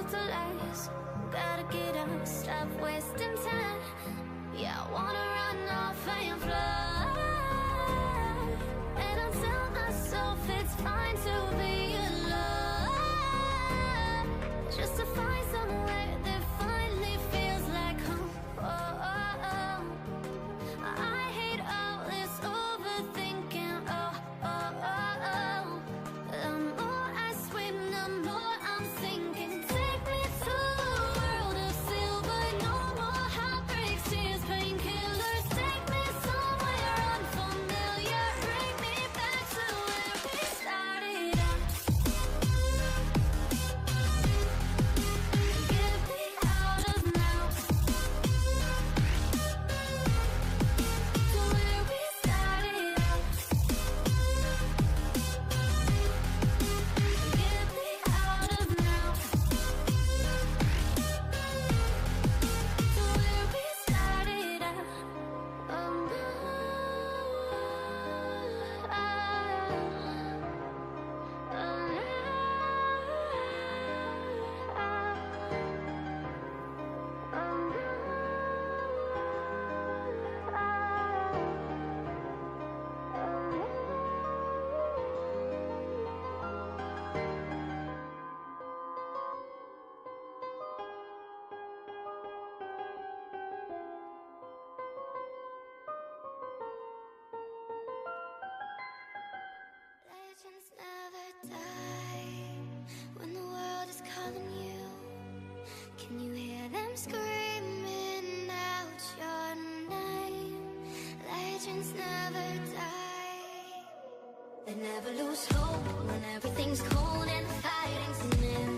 no delays. Gotta get up, stop wasting time. Yeah, I wanna run off and fly. And I'll tell myself it's fine to be alone, just to find somewhere that finally feels like home. Oh, oh, oh. I hate all this overthinking. Oh, oh, oh, oh. The more I swim, the more I'm sinking. Take me to a world of silver. No more heartbreaks, tears, painkillers. Take me somewhere unfamiliar. Bring me back to where we started out. Get me out of now. To where we started out. Get me out of now. To where we started out. Legends never die when the world is calling you. Can you hear them screaming out your name? Legends never die. They never lose hope when everything's cold and fighting's near.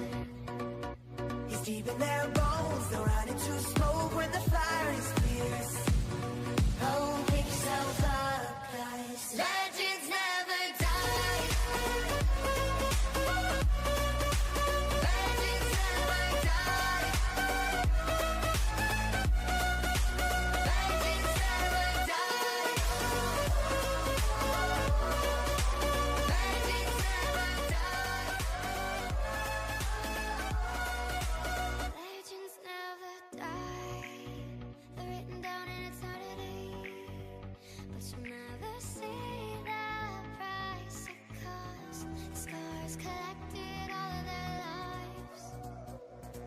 It's deep in their bones, they'll run into smoke when the fire is fierce. Oh, pick yourself up, guys. Legends never die. Legends never die. Legends never die. Legends never die. Legends never die. They're written down in eternity, but you'll never see the price it costs. Scars collected all of their lives.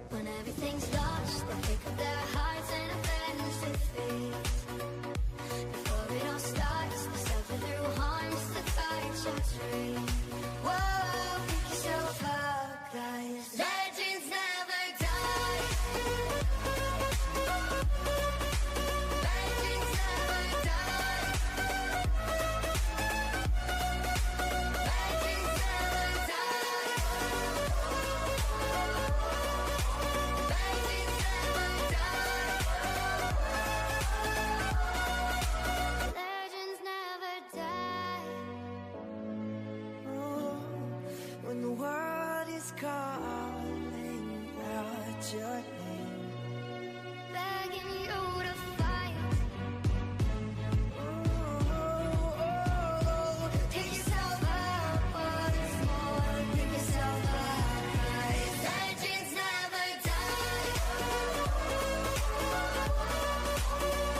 When everything's lost, they pick up their hearts and avenge defeat. Before it all starts, they suffer through harms to guide your dream. Whoa, pick yourself up, guys. Legends never die. Legends never die. Legends never die. Legends never die. Legends never die. Oh, when the world is calling out your name. Begging you to fight. Pick yourself up once more. Pick yourself up, guys. Legends never die.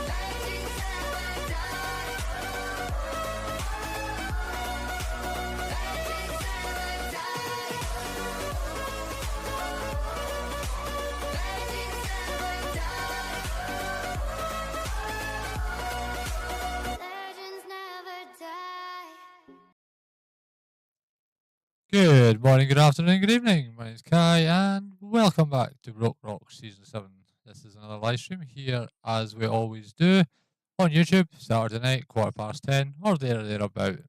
Legends never die. Legends never die. Legends never die. Legends never die. Good morning, good afternoon, good evening. My name is Kai, and welcome back to BrokeRock Season 7. This is another live stream here, as we always do, on YouTube, Saturday night, 10:15, or there or thereabout.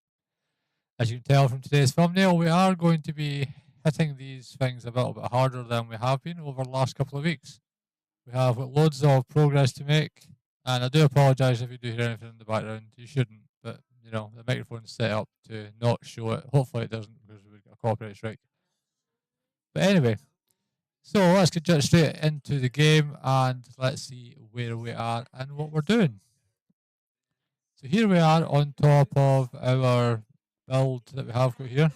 As you can tell from today's thumbnail, we are going to be hitting these things a little bit harder than we have been over the last couple of weeks. We have got loads of progress to make, and I do apologise if you do hear anything in the background. You shouldn't, but you know, the microphone's set up to not show it. Hopefully it doesn't, because we've got a copyright strike. But anyway, so let's get straight into the game and let's see where we are and what we're doing. So here we are on top of our build that we have got here.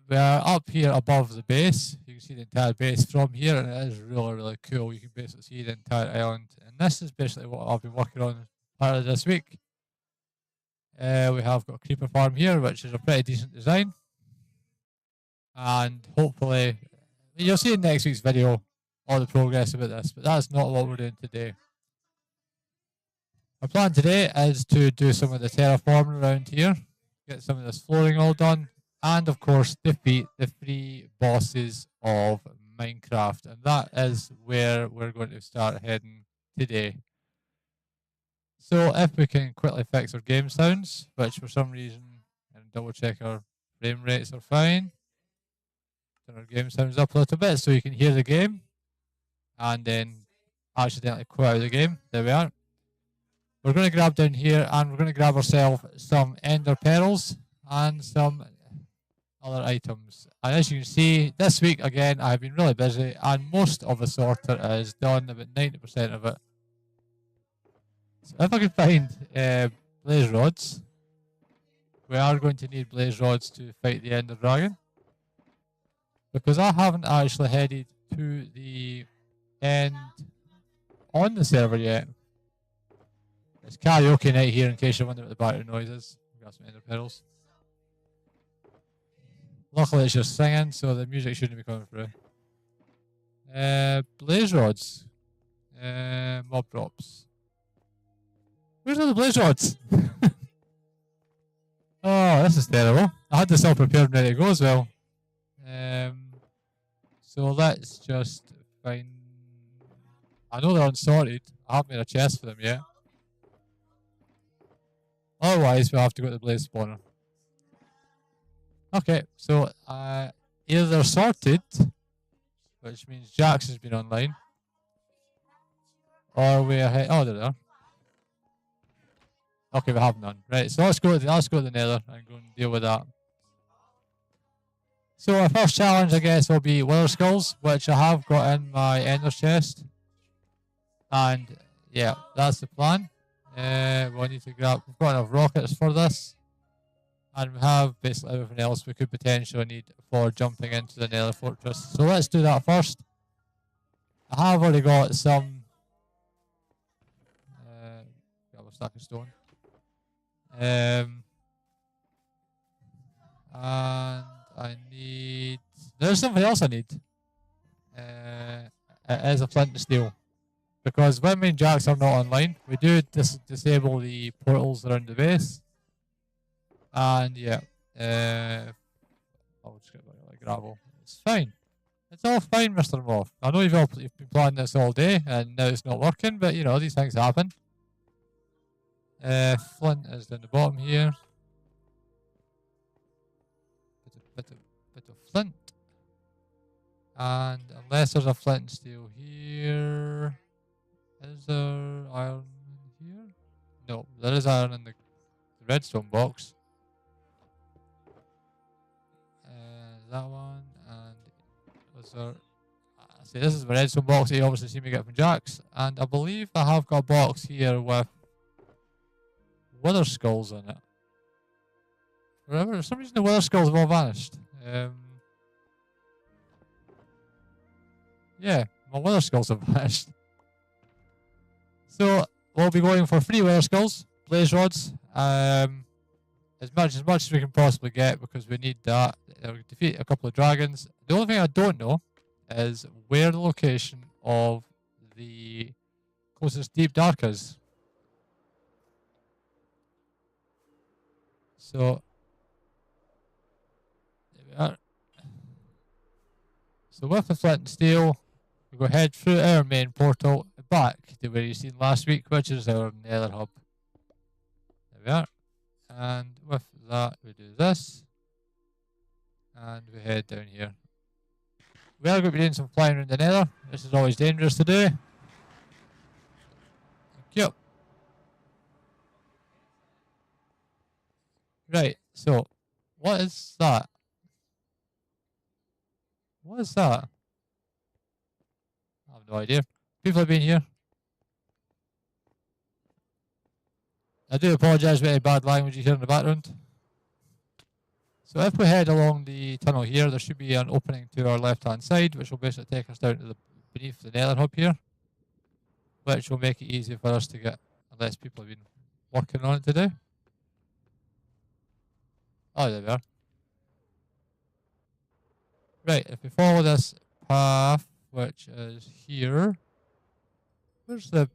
we are up here above the base. You can see the entire base from here, and it is really, really cool. You can basically see the entire island. And this is basically what I've been working on part of this week. We have got a creeper farm here, which is a pretty decent design. And hopefully, you'll see in next week's video all the progress about this, but that's not what we're doing today. Our plan today is to do some of the terraforming around here, get some of this flooring all done, and of course defeat the 3 bosses of Minecraft. And that is where we're going to start heading today. So if we can quickly fix our game sounds, which for some reason, and double check our frame rates are fine. Turn our game sounds up a little bit so you can hear the game, and then accidentally quit out of the game. There we are. We're going to grab down here and we're going to grab ourselves some ender pearls and some other items. And as you can see, this week again I have been really busy, and most of the sorter is done, about 90% of it. So if I can find blaze rods, we are going to need blaze rods to fight the ender dragon, because I haven't actually headed to the end on the server yet. It's karaoke night here, in case you're wondering what the background noise is. We've got some ender pearls. Luckily it's just singing, so the music shouldn't be coming through. Blaze rods. Mob drops. Where's all the blaze rods? Oh, this is terrible. I had this all prepared and ready to go as well. So let's just find... I know they're unsorted. I haven't made a chest for them yet. Otherwise, we'll have to go to the blaze spawner. Okay, so either they're sorted, which means Jax has been online, or we are... Oh, there they are. Okay, we have none. Right, so let's go to the nether and go and deal with that. So our first challenge, I guess, will be wither skulls, which I have got in my ender chest. And yeah, that's the plan. We'll need to grab... We've got enough rockets for this. And we have basically everything else we could potentially need for jumping into the nether fortress. So let's do that first. I have already got some... grab a stack of stone. And I need... There's something else I need. It is a flint and steel. Because when me and Jax are not online, we do disable the portals around the base. And yeah, I'll just get like gravel. It's fine. It's all fine, Mr. Moth. I know you've been planning this all day and now it's not working, but you know, these things happen. Flint is down the bottom here. Bit of flint. And unless there's a flint and steel here. Is there iron in here? No, there is iron in the redstone box. That one, and was there... See, this is the redstone box that you obviously see me get from Jax, and I believe I have got a box here with wither skulls in it. For some reason the wither skulls have all vanished. Yeah, my wither skulls have vanished. So we'll be going for 3 wither skulls, blaze rods, as much as we can possibly get, because we need that. We'll defeat a couple of dragons. The only thing I don't know is where the location of the closest deep dark is. So there we are. So with the flint and steel, we go head through our main portal back to where you seen last week, which is our nether hub. There we are. And with that, we do this. And we head down here. We are going to be doing some flying around the nether. This is always dangerous to do. Thank you. Right, so, what is that? What is that? I have no idea. People have been here. I do apologise for any bad language you hear in the background. So if we head along the tunnel here, there should be an opening to our left-hand side, which will basically take us down to the beneath the nether hub here, which will make it easier for us to get, unless people have been working on it today. Oh, there we are. Right, if we follow this path, which is here, where's the?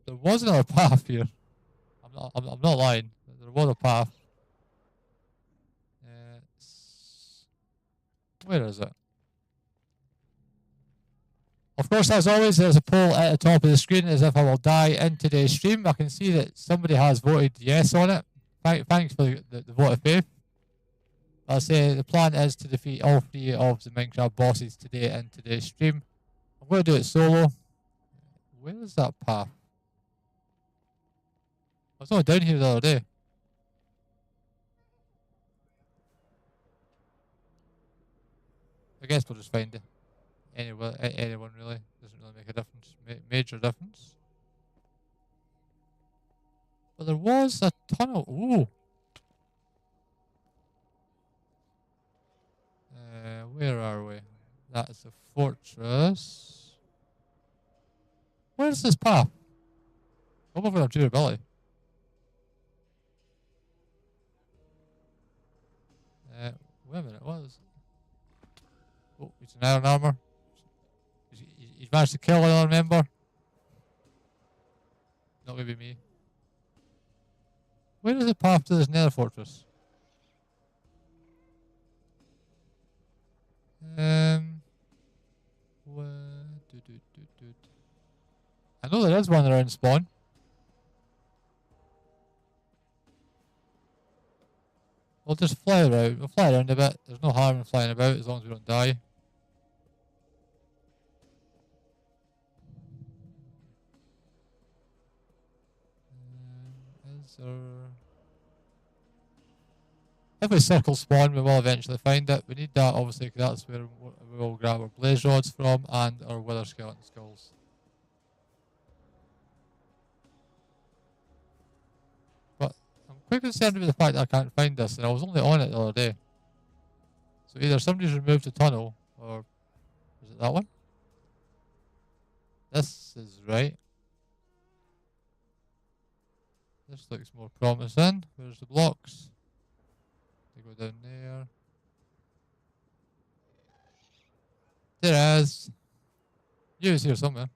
There was another path here. I'm not lying. There was a path. Where is it? Of course, as always, there's a poll at the top of the screen as if I will die in today's stream. I can see that somebody has voted yes on it. Thanks for the vote of faith. I'll say the plan is to defeat all 3 of the Minecraft bosses today in today's stream. I'm going to do it solo. Where is that path? I was only down here the other day. I guess we'll just find it. Anyone really. Doesn't really make a difference. Major difference. But there was a tunnel. Ooh. Where are we? That is the fortress. Where's this path? I'm over our durability. Wait a minute, what is... Oh, it's an iron armor. He's managed to kill another member. Not maybe me. Where is the path to this nether fortress? I know there is one around spawn. We'll just fly around. We'll fly around a bit. There's no harm in flying about as long as we don't die. Is there... If we circle spawn, we will eventually find it. We need that, obviously, because that's where we will grab our blaze rods from and our wither skeleton skulls. But I'm quite concerned with the fact that I can't find this, and I was only on it the other day. So either somebody's removed the tunnel, or is it that one? This is right. This looks more promising. Where's the blocks? They go down there. There is. You is here somewhere.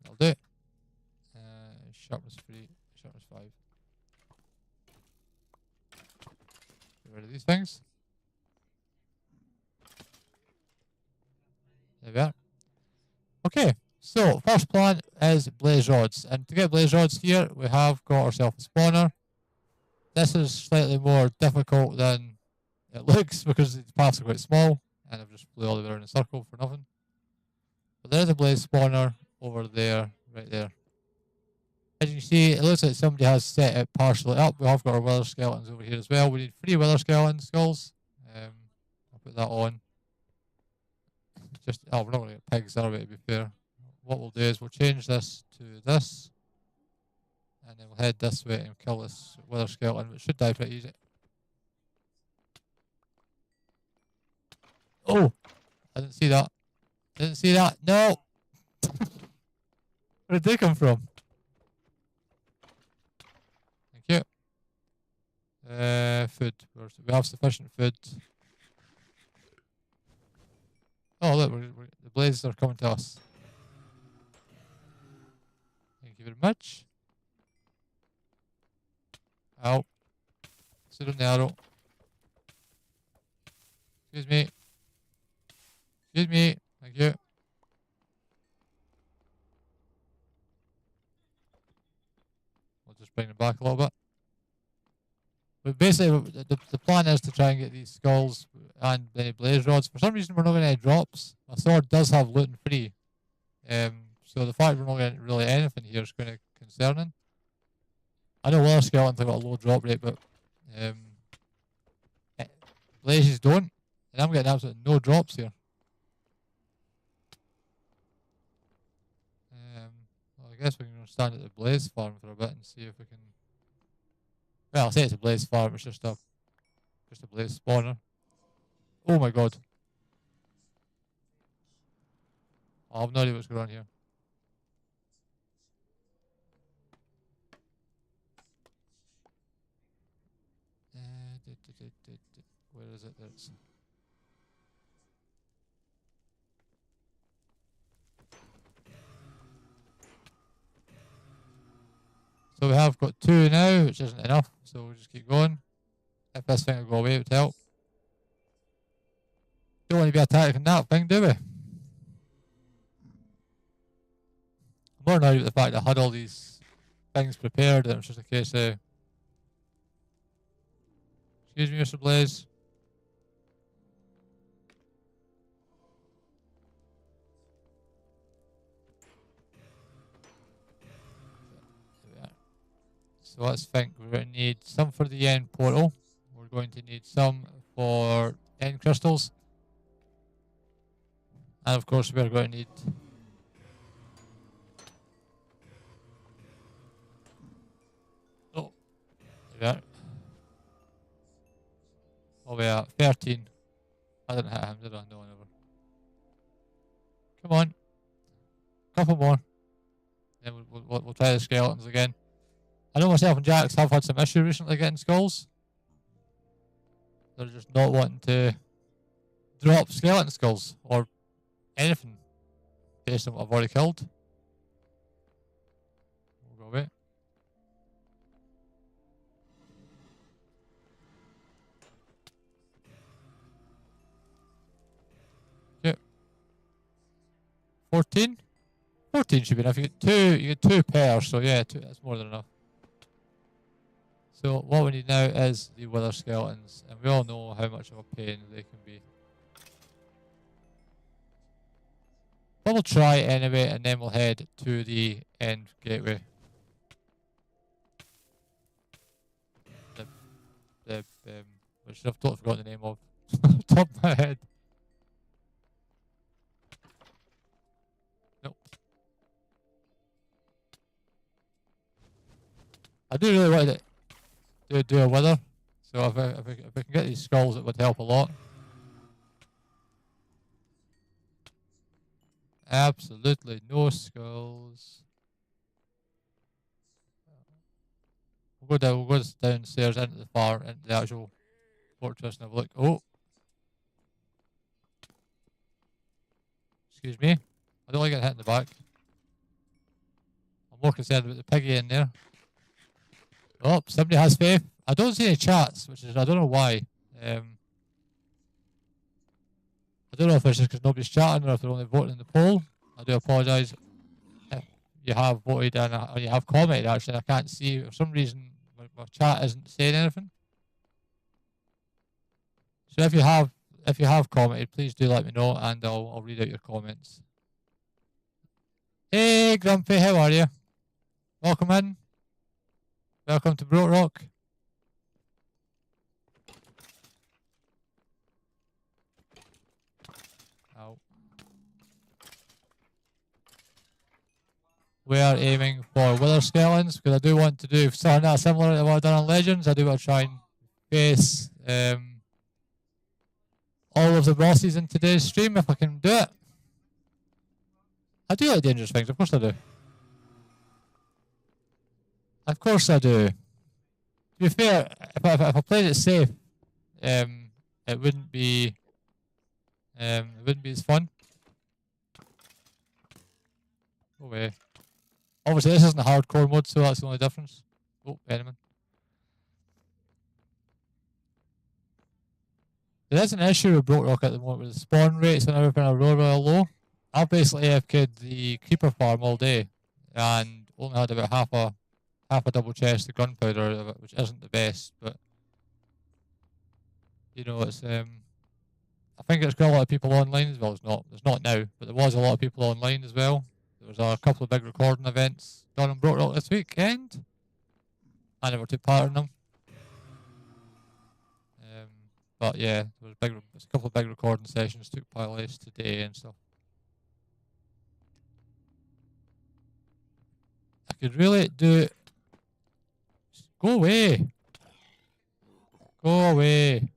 I'll do it. Sharpness 3, sharpness 5. Get rid of these things. There we are. Okay, so first plan is blaze rods. And to get blaze rods here, we have got ourselves a spawner. This is slightly more difficult than it looks because the paths are quite small and I've just flew all the way around in a circle for nothing. But there is a blaze spawner over there, right there. As you can see, it looks like somebody has set it partially up. We have got our wither skeletons over here as well. We need 3 wither skeleton skulls. I'll put that on. We're not going to get pigs, are we, to be fair. What we'll do is we'll change this to this. And then we'll head this way and kill this wither skeleton, which should die pretty easy. Oh! I didn't see that. Didn't see that. No! Where did they come from? Thank you. Food. We have sufficient food. Oh, look, the blazes are coming to us. Thank you very much. Ow. Sit on the arrow. Excuse me. Excuse me. Thank you. We'll just bring them back a little bit. But basically, the plan is to try and get these skulls and the blaze rods. For some reason, we're not getting any drops. My sword does have loot and free. So the fact we're not getting really anything here is kind of concerning. I know wither skeletons have got a low drop rate, but blazes don't. And I'm getting absolutely no drops here. Well, I guess we can stand at the blaze farm for a bit and see if we can... Well, I say it's a blaze farm, it's just a blaze spawner. Oh my god. I have no idea what's going on here. Where is it? That's so we have got 2 now, which isn't enough, so we'll just keep going. If this thing will go away, it would help. Don't want to be attacking that thing, do we? I'm more annoyed with the fact that I had all these things prepared, and it was just a case of... Excuse me, Mr. Blaze. So let's think. We're going to need some for the end portal. We're going to need some for end crystals. And of course we're going to need... Oh, there we are. Oh, we are 13. I didn't hit him, did I? No, never. Come on. Couple more. Then we'll try the skeletons again. I know myself and Jax have had some issue recently getting skulls. They're just not wanting to drop skeleton skulls or anything based on what I've already killed. We'll go away. Okay. 14? 14 should be enough. You get two pairs, so yeah, that's more than enough. So what we need now is the wither skeletons, and we all know how much of a pain they can be. But we'll try anyway, and then we'll head to the end gateway. Which I've totally forgotten the name of. Top of my head. Nope. I do really want to do a wither, so if I can get these skulls, it would help a lot. Absolutely no skulls. We'll go downstairs into the actual fortress and have a look. Oh, excuse me. I don't like getting hit in the back. I'm more concerned about the piggy in there. Oh, somebody has faith. I don't see any chats, which is, I don't know why. I don't know if it's just because nobody's chatting or if they're only voting in the poll. I do apologise if you have voted and you have commented. Actually, I can't see for some reason my chat isn't saying anything. So if you have commented, please do let me know and I'll read out your comments. Hey Grumpy, how are you? Welcome in. Welcome to Brokerock. Ow. We are aiming for wither skeletons because I do want to do something that's similar to what I've done on Legends. I do want to try and face all of the bosses in today's stream if I can do it. I do like dangerous things, of course I do. Of course I do. To be fair, if I played it safe, it wouldn't be as fun. Go away. Obviously this isn't a hardcore mode, so that's the only difference. Oh, enemy. There is an issue with Brokerock at the moment with the spawn rates and everything are really low. I've basically AFK'd the creeper farm all day and only had about half a double chest of gunpowder out of it, which isn't the best, but you know, it's I think it's got a lot of people online as well. There's not now, but there was a lot of people online as well. There was a couple of big recording events done on Brokerock this weekend. I never took part in them. But yeah, there's a couple of big recording sessions took place today and stuff. I could really do... Go away! Go away.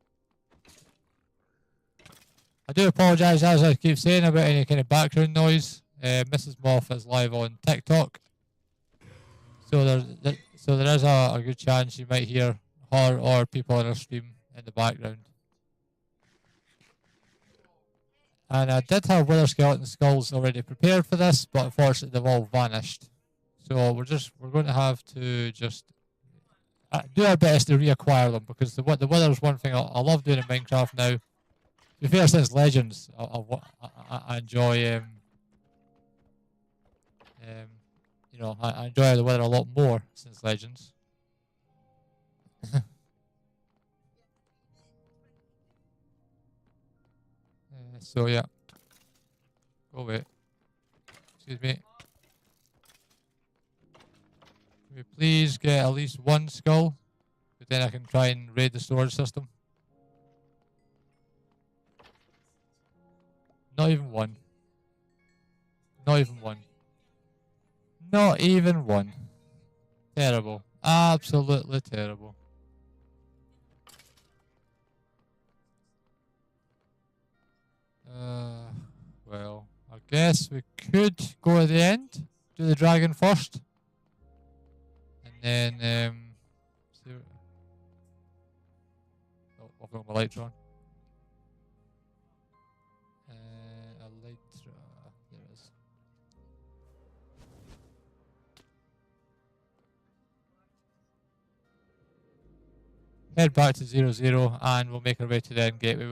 I do apologise, as I keep saying, about any kind of background noise. Mrs. Moth is live on TikTok, so there is a good chance you might hear her or people on her stream in the background. And I did have wither skeleton skulls already prepared for this, but unfortunately they've all vanished. So we're going to have to just do our best to reacquire them, because the wither is one thing I love doing in Minecraft now. To be fair, since Legends, I enjoy you know, I enjoy the wither a lot more since Legends. So yeah, go away. Excuse me. Can we please get at least one skull? But then I can try and raid the storage system. Not even one. Not even one. Not even one. Terrible. Absolutely terrible. Well, I guess we could go at the end. Do the dragon first. And then, see what... Oh, I've got my lights on. Elytra, there it is. Head back to 0-0 and we'll make our way to the end gateway.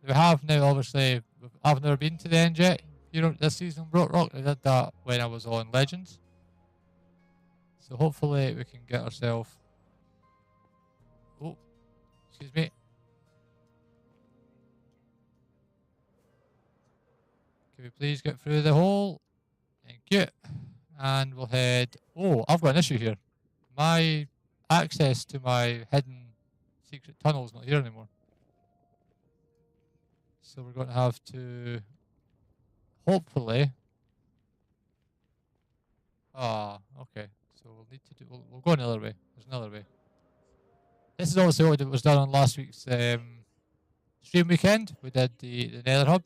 We have now, obviously, I've never been to the end yet. You know, this season Brokerock, I did that when I was on Legends. So hopefully we can get ourselves... Oh, excuse me. Can we please get through the hole? Thank you. And we'll head... Oh, I've got an issue here. My access to my hidden secret tunnel is not here anymore. So we're going to have to... Hopefully... Ah, okay. So we'll need to do... We'll go another way. There's another way. This is obviously what was done on last week's stream weekend. We did the nether hub.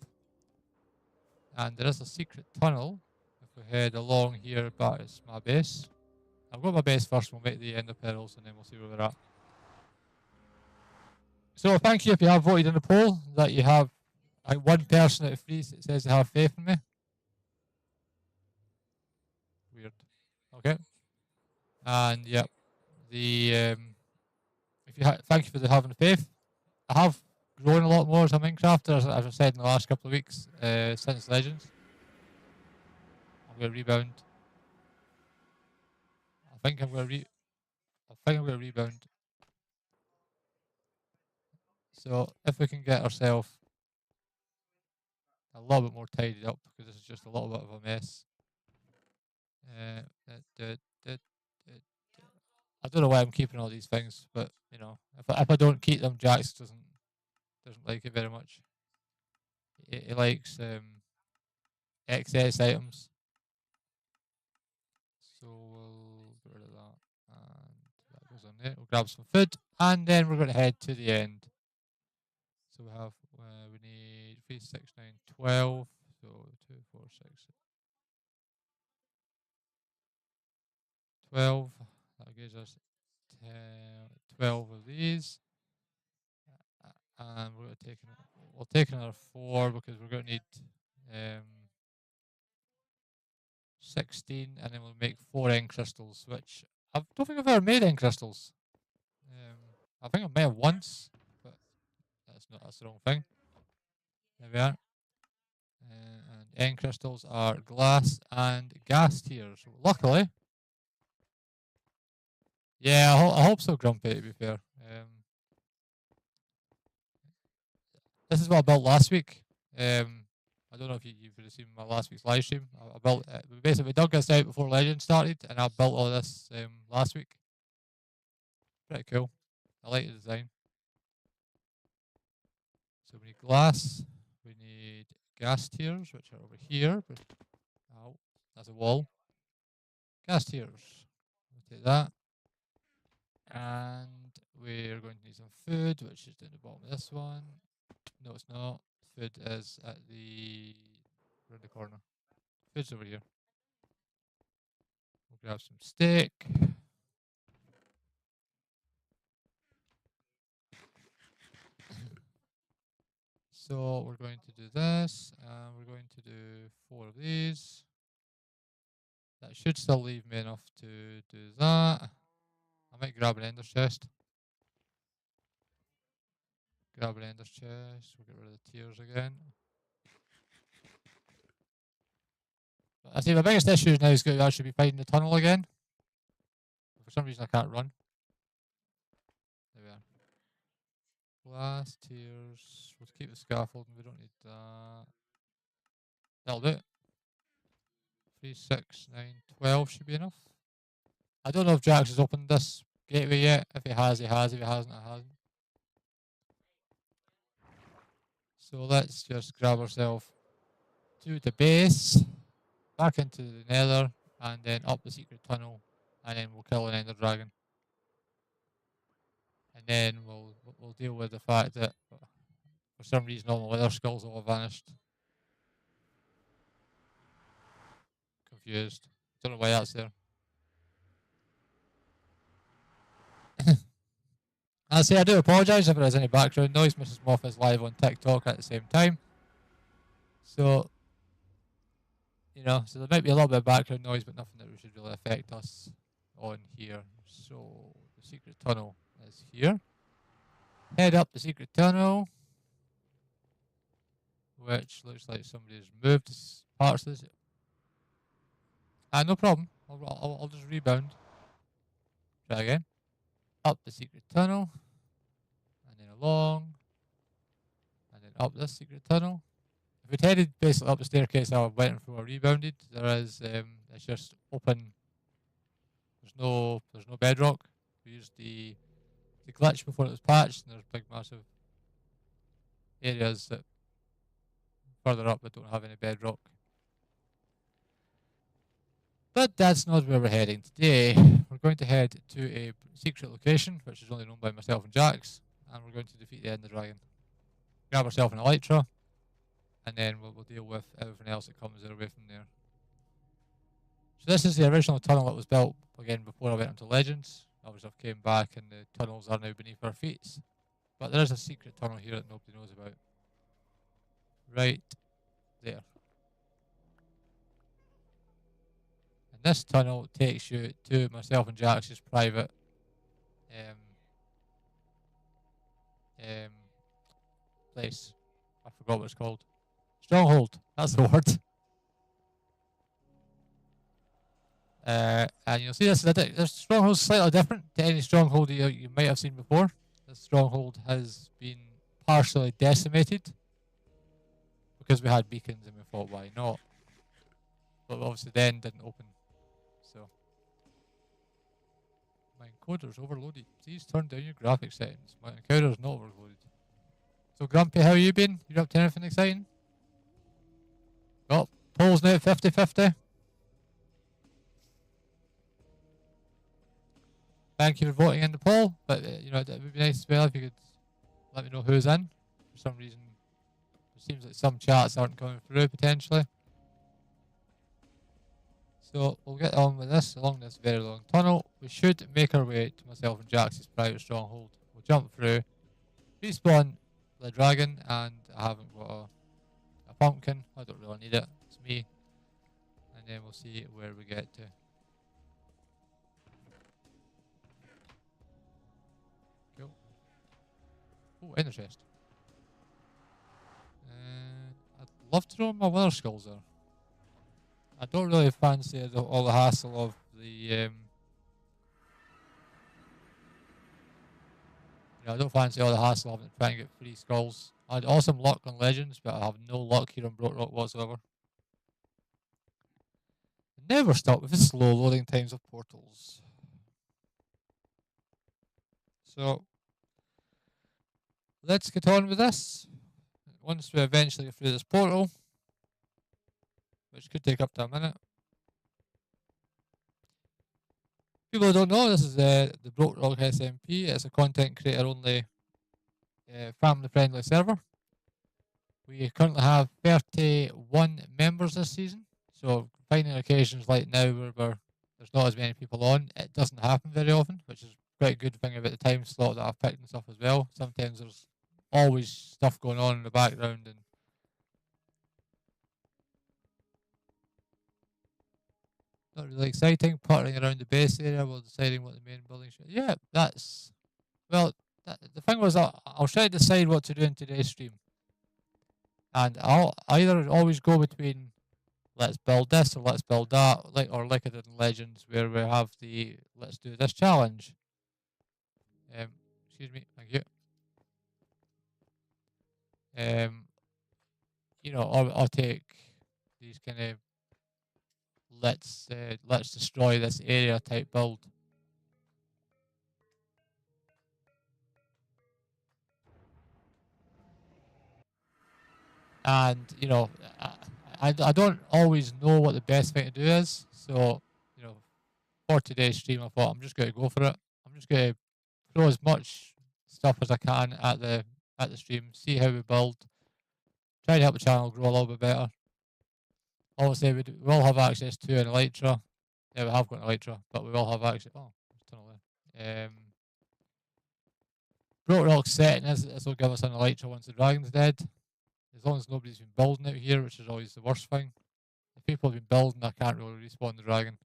And there is a secret tunnel. If we head along here back to my base. I'll go to my base first, we'll make the ender pearls and then we'll see where we're at. So thank you if you have voted in the poll that you have like one person out of three that says they have faith in me. Weird. Okay. And yep. The if you thank you for having faith. I have grown a lot more as a Minecrafter, as I said in the last couple of weeks, since Legends. I'm going to rebound. I think I'm going to rebound. So if we can get ourselves a little bit more tidied up, because this is just a little bit of a mess. I don't know why I'm keeping all these things, but you know, if I don't keep them, Jax doesn't like it very much. He likes excess items. So we'll get rid of that, and that goes on there. We'll grab some food, and then we're going to head to the end. So we have we need 3, 6, 9, 12. So 2, 4, 6, 12. That gives us 12 of these. And we're going to we'll take another 4 because we're going to need 16, and then we'll make 4 end crystals, which I don't think I've ever made end crystals. I think I may have once, but that's the wrong thing. There we are. And end crystals are glass and gas tiers. Luckily. Yeah, I hope so, Grumpy, to be fair. This is what I built last week. I don't know if you've seen my last week's live stream. I built basically dug this out before Legend started, and I built all this last week. Pretty cool. I like the design. So we need glass. We need gas tiers, which are over here. But, oh, that's a wall. Gas tiers. We'll take that. And we're going to need some food, which is down the bottom of this one. No, it's not. Food is at the around the corner. Food's over here. We'll grab some steak. So we're going to do this, and we're going to do 4 of these. That should still leave me enough to do that. I might grab an ender's chest. Grab an ender's chest. We'll get rid of the tears again. But I see my biggest issue now is going to actually be finding the tunnel again. For some reason I can't run. There we are. Glass, tears. We'll keep the scaffolding. We don't need that. That'll do it. 3, 6, 9, 12 should be enough. I don't know if Jax has opened this gateway yet. If he has, he has. If he hasn't, he hasn't. So let's just grab ourselves to the base, back into the nether, and then up the secret tunnel, and then we'll kill an ender dragon. And then we'll deal with the fact that for some reason all my leather skulls all have vanished. Confused. Don't know why that's there. I say I do apologise if there is any background noise. Mrs. Moff is live on TikTok at the same time. So, you know, so there might be a little bit of background noise, but nothing that should really affect us on here. So, the secret tunnel is here. Head up the secret tunnel, which looks like somebody's moved parts of this. No problem. I'll just rebound. Try again. Up the secret tunnel, and then along, and then up this secret tunnel. If we'd headed basically up the staircase I went and I rebounded, there is it's just open. There's no bedrock. We used the glitch before it was patched, and there's big massive areas that further up that don't have any bedrock. But that's not where we're heading today. We're going to head to a secret location, which is only known by myself and Jax, and we're going to defeat the Ender Dragon. Grab ourselves an elytra, and then we'll deal with everything else that comes our way from there. So this is the original tunnel that was built, again, before I went into Legends. Obviously I've came back and the tunnels are now beneath our feet. But there is a secret tunnel here that nobody knows about. Right there. This tunnel takes you to myself and Jax's private place. I forgot what it's called. Stronghold. That's the word. And you'll see this stronghold's slightly different to any stronghold you might have seen before. This stronghold has been partially decimated because we had beacons and we thought, why not? But obviously then didn't open. So, my encoder's overloaded. Please turn down your graphics settings. My encoder's not overloaded. So, Grumpy, how you been? You up to anything exciting? Oh, polls now at 50-50. Thank you for voting in the poll. But, you know, it would be nice as well if you could let me know who's in. For some reason, it seems like some chats aren't coming through, potentially. So we'll get on with this along this very long tunnel. We should make our way to myself and Jax's private stronghold. We'll jump through, respawn the dragon, and I haven't got a pumpkin. I don't really need it. It's me. And then we'll see where we get to. Cool. Oh, ender chest. I'd love to know my wither skulls there. I don't really fancy all the hassle of the I don't fancy all the hassle of trying to get free skulls. I had awesome luck on Legends, but I have no luck here on Brokerock whatsoever. Never stop with the slow loading times of portals. So let's get on with this. Once we eventually get through this portal, which could take up to a minute, People who don't know, this is the Brokerock SMP. It's a content creator only, family friendly server. We currently have 31 members this season. So finding occasions like now where there's not as many people on, it doesn't happen very often, which is quite a good thing about the time slot that I've picked and stuff as well. Sometimes there's always stuff going on in the background and not really exciting. Puttering around the base area while deciding what the main building should. Yeah, that's well. The thing was, I'll try to decide what to do in today's stream, and I'll either always go between let's build this or let's build that, like I did in Legends, where we have the let's do this challenge. Excuse me, thank you. You know, I'll take these kind of let's destroy this area type build. And you know, I don't always know what the best thing to do is. So you know, for today's stream, I thought I'm just going to go for it. I'm just going to throw as much stuff as I can at the stream, see how we build, try to help the channel grow a little bit better. Obviously, we all have access to an elytra. Yeah, we have got an elytra, but we all have access. Oh, there's a tunnel there. Brokerock's setting this will give us an elytra once the dragon's dead. As long as nobody's been building out here, which is always the worst thing. If people have been building, I can't really respawn the dragon.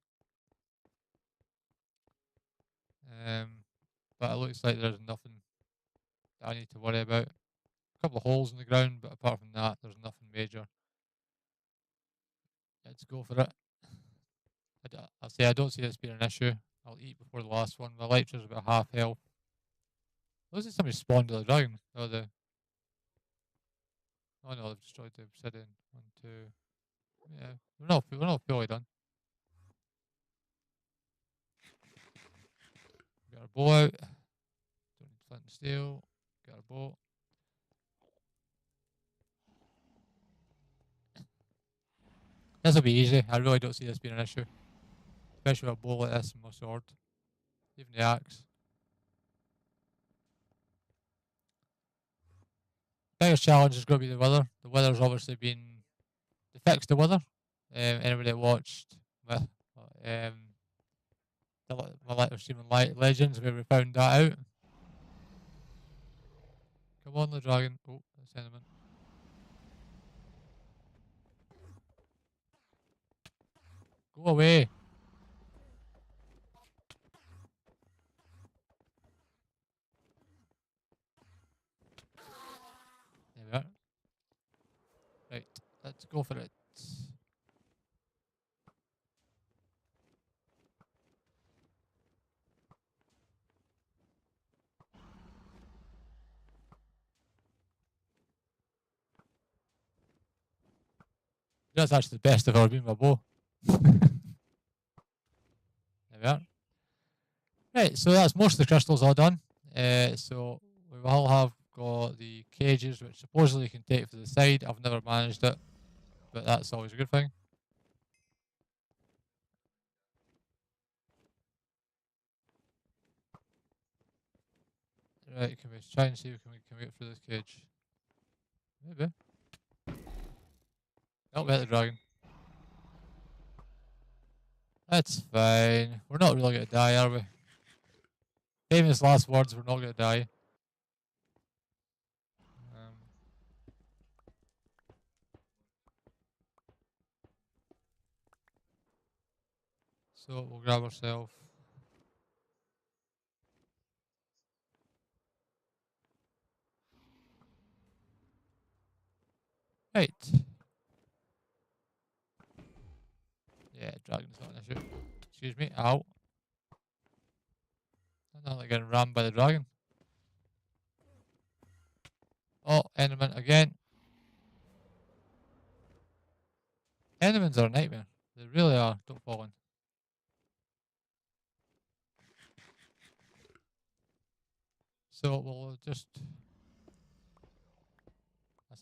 But it looks like there's nothing that I need to worry about. A couple of holes in the ground, but apart from that, there's nothing major. Let's go for it. I'll say I don't see this being an issue. I'll eat before the last one. My elytra's about half health. Looks like somebody spawned the dragon. Oh no, they've destroyed the obsidian. 1, 2. Yeah, we're not fully done. Got our bow out. Don't need flint and steel. Got our bow. This will be easy. I really don't see this being an issue. Especially with a bow like this and my sword. Even the axe. Biggest challenge is going to be the weather. The weather's obviously been... They fixed the weather. Anybody that watched my stream on Legends where we found that out. Come on, the dragon. Oh, that's cinnamon. Go away. There we are. Right, let's go for it. That's actually the best I've ever been with a bow. There we are. Right, so that's most of the crystals all done. So we will have got the cages, which supposedly you can take to the side. I've never managed it, but that's always a good thing. Right, can we try and see if we can get through this cage? Maybe. Oh, we hit the dragon. That's fine. We're not really going to die, are we? Famous last words, we're not going to die. So we'll grab ourselves. Right. Yeah, dragon's not an issue. Excuse me. Ow. I'm not like getting rammed by the dragon. Oh, Enderman again. Endermans are a nightmare. They really are. Don't fall in. So we'll just...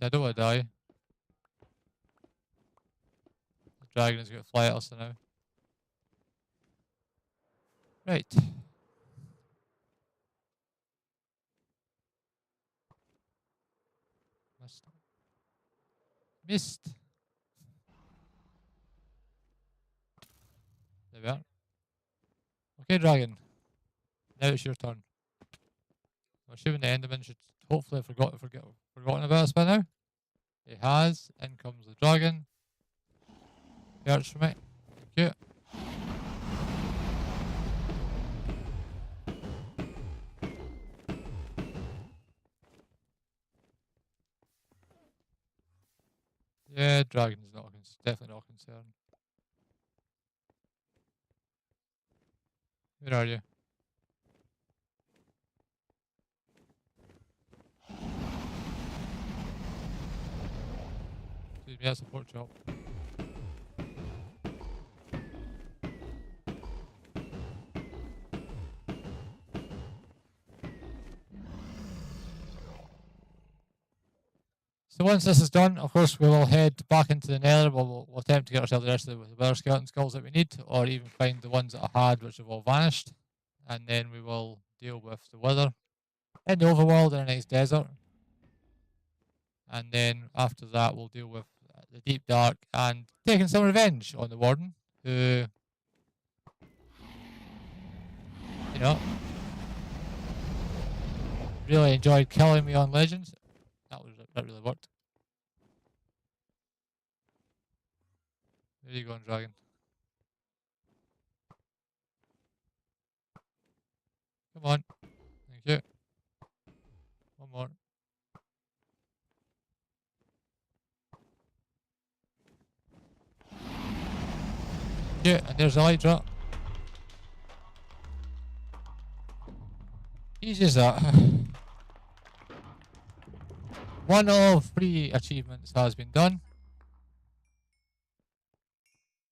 I don't want to die. The dragon is going to fly at us now. Right. Missed. There we are. Okay, dragon. Now it's your turn. I'm assuming the Enderman should hopefully have forgotten about us by now. He has. In comes the dragon. Perch for me. Thank you. Yeah, dragon's not definitely not a concern. Where are you? Excuse me, that's a pork chop. So once this is done, of course, we will head back into the nether. We'll attempt to get ourselves the rest of the weather skeleton skulls that we need, or even find the ones that I had which have all vanished. And then we will deal with the weather in the overworld in the next desert. And then after that, we'll deal with the deep dark and taking some revenge on the warden, who, you know, really enjoyed killing me on Legends. That really worked. There you go, dragon. Come on. Thank you. One more. Yeah, and there's the light drop. Easy as that. One of 3 achievements has been done.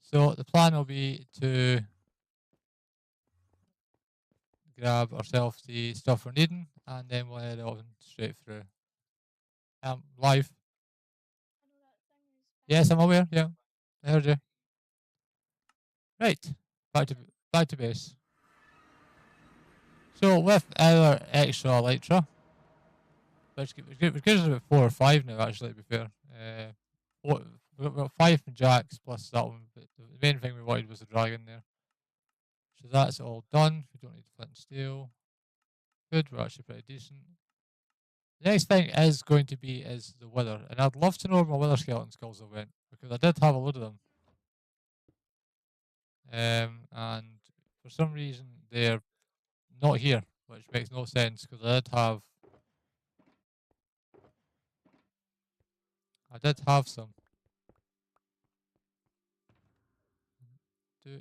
So the plan will be to grab ourselves the stuff we're needing, and then we'll head on straight through. Live. Yes, I'm aware. Yeah, I heard you. Right, back to base. So with our extra elytra, which gives us about 4 or 5 now, actually, to be fair. We've got 5 from Jax plus that one, but the main thing we wanted was the dragon there. So that's all done. We don't need flint and steel. Good, we're actually pretty decent. The next thing is going to be the wither, and I'd love to know where my wither skeleton skulls have went, because I did have a load of them. And for some reason they're not here, which makes no sense, because I did have some. 2,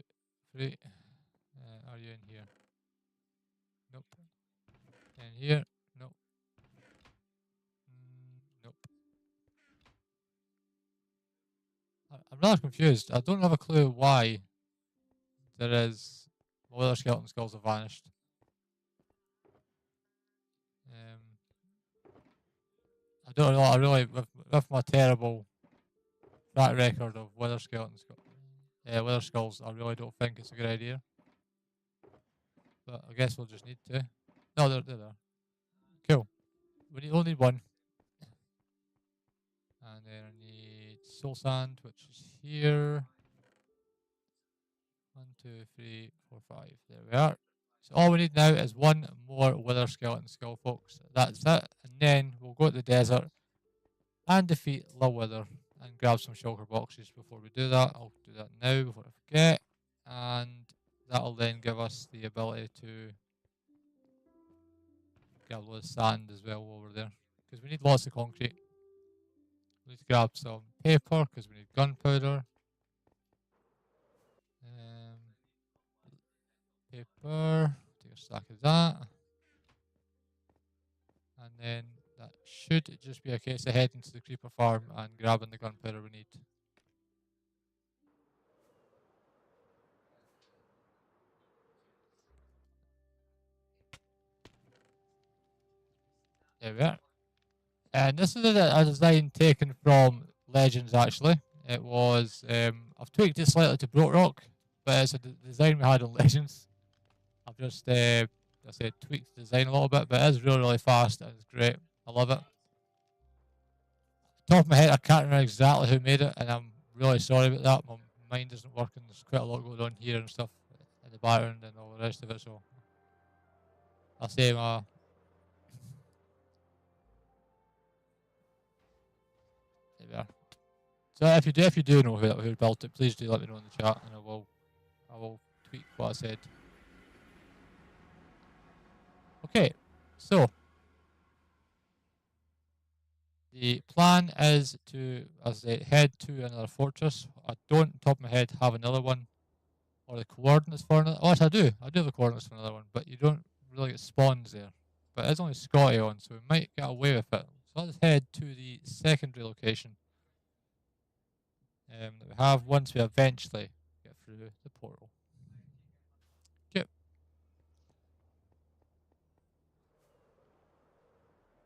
3. Are you in here? Nope. In here? Nope. Nope. I'm rather confused. I don't have a clue why there is my other skeleton skulls have vanished. I don't know. I really, with my terrible track record of wither skulls, I really don't think it's a good idea. But I guess we'll just need to. No, they're there. Cool. We only need 1. And then I need soul sand, which is here. 1, 2, 3, 4, 5. There we are. So all we need now is 1 more wither skeleton skull, folks. That's it. And then we'll go to the desert and defeat Lovedust and grab some shulker boxes before we do that. I'll do that now before I forget. And that'll then give us the ability to grab a lot of sand as well while we're there. Because we need lots of concrete. We need to grab some paper because we need gunpowder. Paper. Take a stack of that. And then that should just be a case of heading to the creeper farm and grabbing the gunpowder we need. There we are. And this is a design taken from Legends, actually. It was, I've tweaked it slightly to Brokerock, but it's a design we had on Legends. just I say tweak the design a little bit, but it is really, really fast and it's great. I love it. Top of my head, I can't remember exactly who made it, and I'm really sorry about that. My mind isn't working. There's quite a lot going on here and stuff in the background and all the rest of it. So I'll say my. There we are. So if you do know who built it, please do let me know in the chat, and I will tweak what I said. Okay, so the plan is to, as I say, head to another fortress. I don't, top of my head, have another one or the coordinates for another. Oh, yes, I do. I do have the coordinates for another one, but you don't really get spawns there. But it's only Scotty on, so we might get away with it. So let's head to the secondary location that we have once we eventually get through the portal. Okay.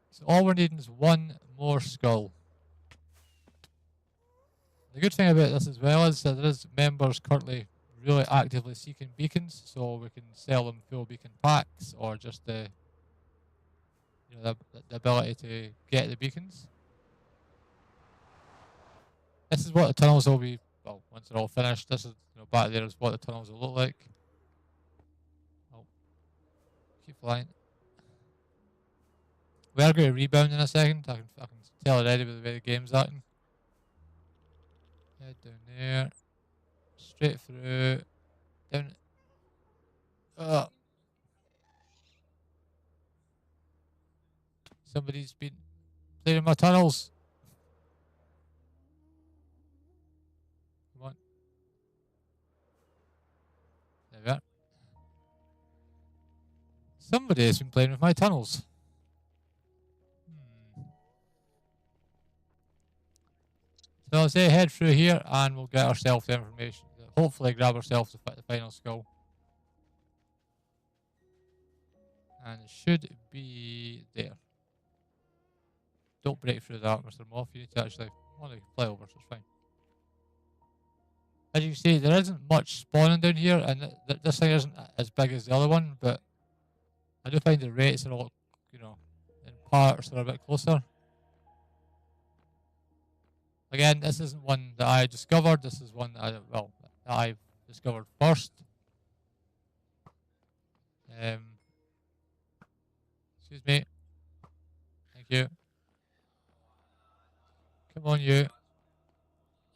So all we're needing is one more skull. The good thing about this as well is that there is members currently really actively seeking beacons, so we can sell them full beacon packs or just the ability to get the beacons. This is what the tunnels will be. Well, once they're all finished, this is back there is what the tunnels will look like. Oh, keep flying. We are going to rebound in a second. I can tell already with the way the game's acting. Head down there, straight through, down. Somebody's been playing in my tunnels. Come on. There we are. Somebody has been playing with my tunnels. So I'll say head through here and we'll get ourselves the information. Hopefully grab ourselves the final skull. And it should be there. Don't break through that, Mr. Moth. You need to actually fly over, so it's fine. As you can see, there isn't much spawning down here, and this thing isn't as big as the other one, but I do find the rates are all, in parts that are a bit closer. Again, this isn't one that I discovered. This is one that I discovered first. Excuse me. Thank you. Come on, you.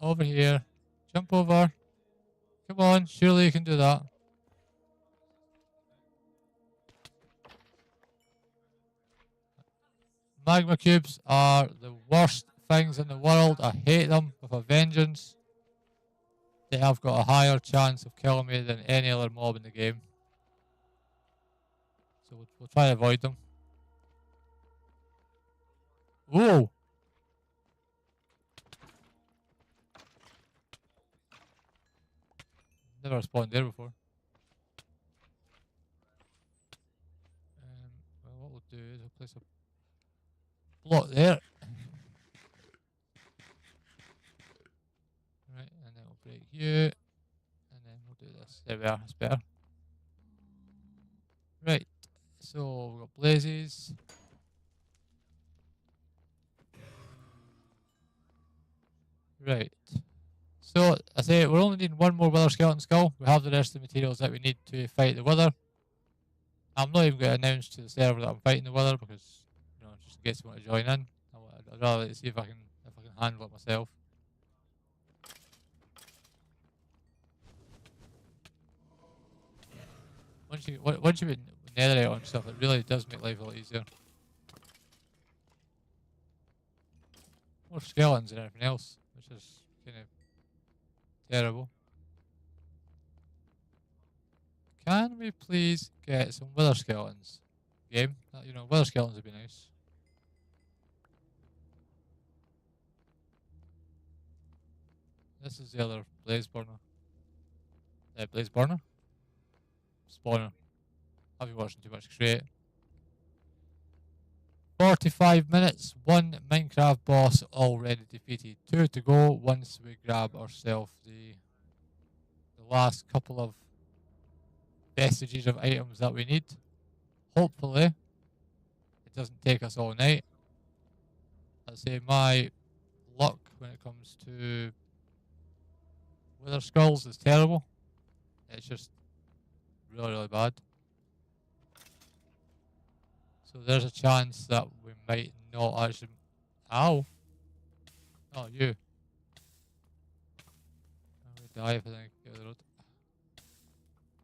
Over here. Jump over. Come on, surely you can do that. Magma cubes are the worst things in the world. I hate them with a vengeance. They have got a higher chance of killing me than any other mob in the game. So we'll try to avoid them. Whoa! Never spawned there before. Well, what we'll do is we'll place a block there. Right, and then we'll break you. And then we'll do this. There we are, that's better. Right, so we've got blazes. Right. So, I say we're only needing one more wither skeleton skull. We have the rest of the materials that we need to fight the wither. I'm not even going to announce to the server that I'm fighting the wither because, just in case you want to join in. I'd rather like to see if I can handle it myself. Once you put netherite on stuff, it really does make life a lot easier. More skeletons than anything else, which is kind of terrible. Can we please get some wither skeletons? Game, wither skeletons would be nice. This is the other blaze burner. Blaze burner? Spawner. I've been watching too much Create. 45 minutes, one Minecraft boss already defeated. 2 to go once we grab ourselves the last couple of vestiges of items that we need. Hopefully, it doesn't take us all night. Let's say my luck when it comes to wither skulls is terrible. It's just really, really bad. So there's a chance that we might not actually... Ow! Oh, you. I'm going to die if I think I get the road.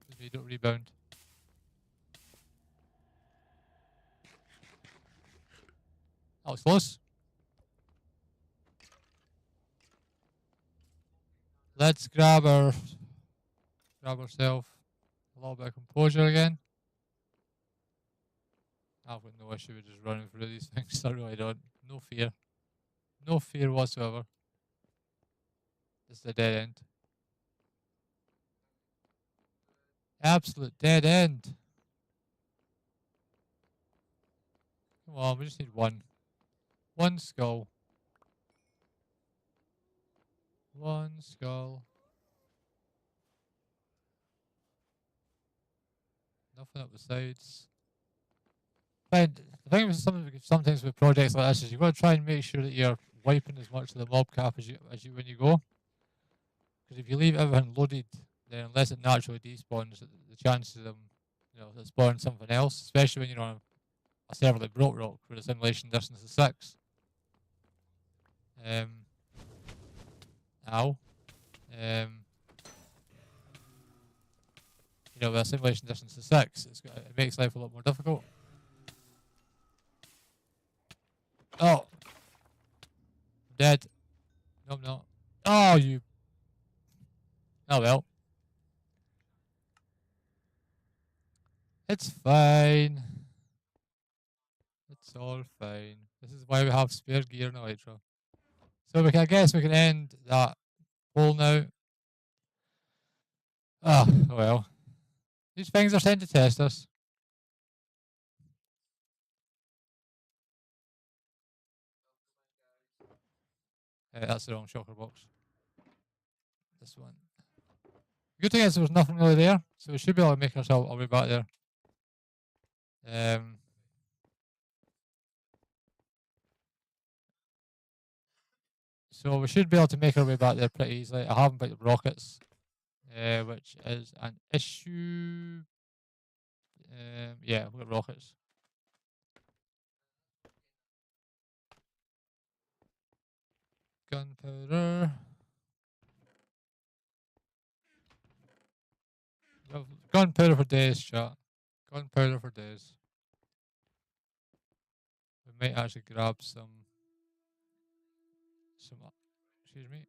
Maybe don't rebound. That was close. Let's grab ourselves a little bit of composure again. I've got no issue with just running through these things. I really don't. No fear. No fear whatsoever. This is a dead end. Absolute dead end. Come on, we just need one. One skull. One skull. Nothing up the sides. But the thing with sometimes with projects like this is you've got to try and make sure that you're wiping as much of the mob cap as you when you go. Because if you leave everything loaded, then unless it naturally despawns, the chances of them, spawning something else, especially when you're on a server like Brokerock, where the simulation distance is 6. Ow. With a simulation distance of 6, it makes life a lot more difficult. Oh! I'm dead. No, I'm not. Oh, you... Oh, well. It's fine. It's all fine. This is why we have spare gear in Elytra. So I guess we can end that poll now. Oh, well. These things are sent to test us. That's the wrong shocker box. This one. Good thing is there was nothing really there, so we should be able to make ourselves our way back there. So we should be able to make our way back there pretty easily. I haven't picked up rockets, which is an issue. Yeah, we've got rockets. Gunpowder. Gunpowder for days, chat. Gunpowder for days. We might actually grab some. Excuse me.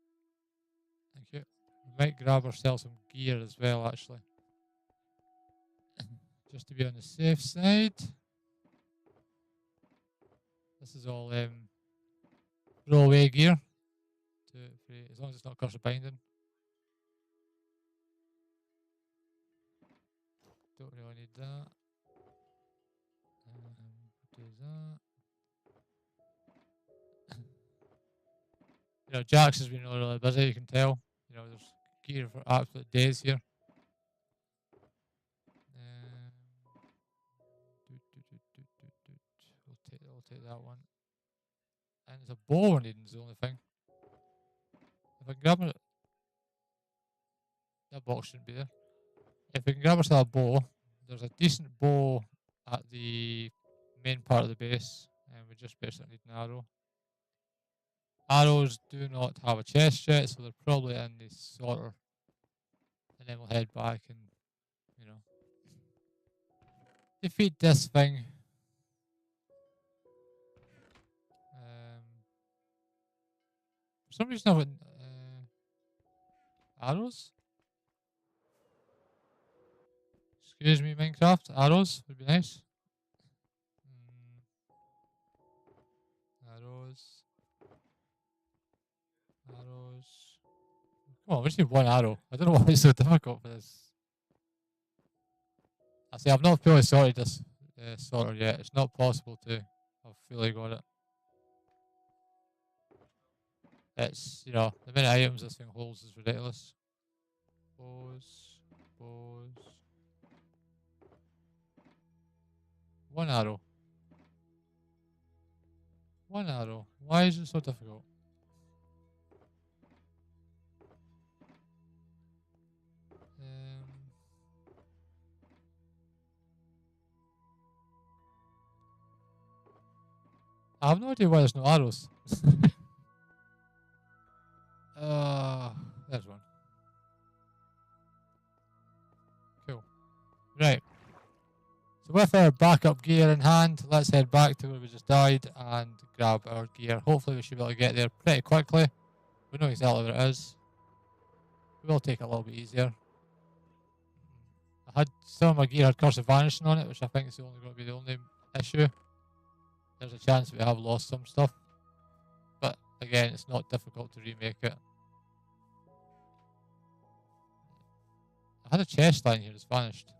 Thank you. We might grab ourselves some gear as well, actually. Just to be on the safe side. This is all throwaway gear. As long as it's not cursor binding. Don't really need that. Do that. Jax has been really, really busy, you can tell. There's gear for absolute days here. We'll take that one. And there's a bow we're needing is the only thing. If I can grab it, that box shouldn't be there. If we can grab ourselves a bow, there's a decent bow at the main part of the base, and we just basically need an arrow. Arrows do not have a chest yet, so they're probably in the sorter. And then we'll head back and, defeat this thing. For some reason I've got arrows. Excuse me, Minecraft. Arrows would be nice. Arrows. Come on, we just need one arrow. I don't know why it's so difficult for this. I say I've not fully sorted this sorter yet. It's not possible to have fully got it. It's, the many items this thing holds is ridiculous. Bows. One arrow. One arrow. Why is it so difficult? I have no idea why there's no arrows. There's one. Cool. Right. So with our backup gear in hand, let's head back to where we just died and grab our gear. Hopefully we should be able to get there pretty quickly. We know exactly where it is. It will take a little bit easier. I had some of my gear had Curse of Vanishing on it, which I think is only going to be the only issue. There's a chance we have lost some stuff. But again, it's not difficult to remake it. I had a chest line here, it's vanished.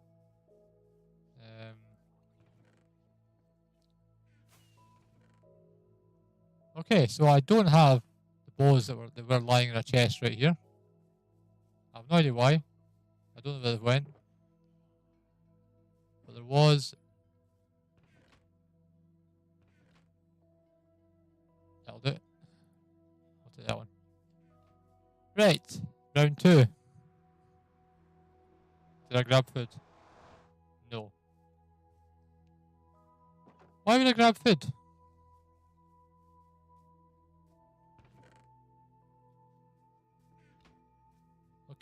Okay, so I don't have the bows that were lying in a chest right here. I have no idea why. I don't know where they went. But there was. That'll do it. I'll take that one. Right, round 2. Did I grab food? No. Why would I grab food?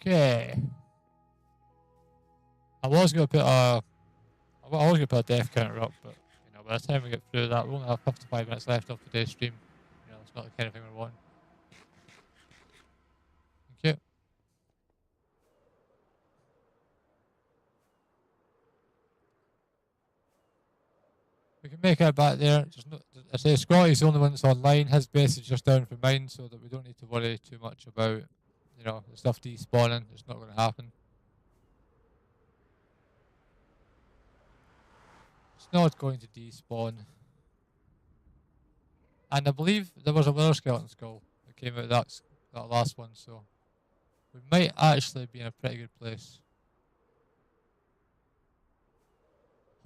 Okay. I was gonna put a death counter up, but you know, by the time we get through that, we only have 55 minutes left of today's stream. You know, it's not the kind of thing we're wanting. Thank you. We can make it back there. There's no, I say Scotty's the only one that's online. His base is just down from mine, so that we don't need to worry too much about, you know, the stuff despawning. It's not going to happen. It's not going to despawn. And I believe there was a Wither Skeleton skull that came out of that last one, so we might actually be in a pretty good place.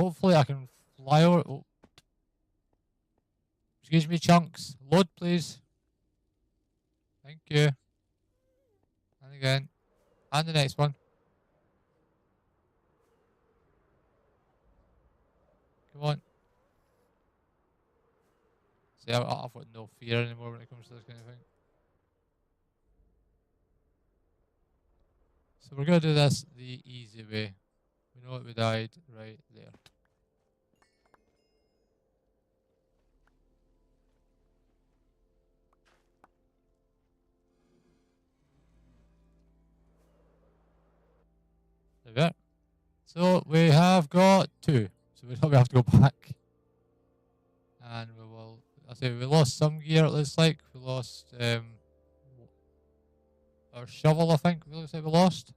Hopefully I can fly over. Oh. Excuse me, chunks. Load, please. Thank you. And again. And the next one. Come on. See, I've got no fear anymore when it comes to this kind of thing. So we're going to do this the easy way. We know that we died right there. There we are. So we have got 2. So we probably have to go back. And we will, I say we lost some gear it looks like. We lost our shovel, I think it looks like we lost.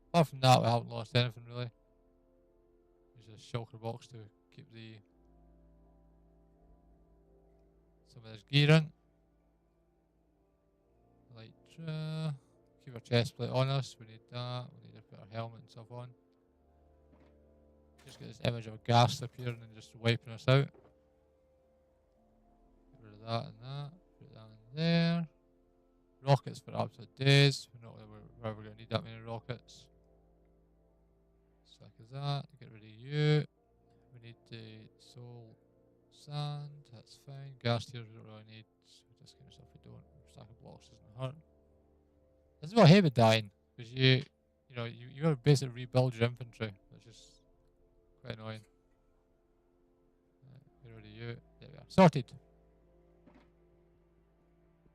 Apart from that, we haven't lost anything really. Use a shulker box to keep some of this gear in. Like, keep our chest plate on us. We need that. We need to put our helmet and stuff on. Just get this image of a ghast appearing and just wiping us out. Get rid of that and that. Put that in there. Rockets for absolute days. We're not ever going to need that many rockets. Sack as that. Get rid of you. We need the soul sand. That's fine. Ghast here we don't really need. This kind of stuff we don't. Stack of blocks doesn't hurt. This is what I hate with dying, because you gotta basically rebuild your infantry, which is quite annoying. Get rid of you. There we are. Sorted.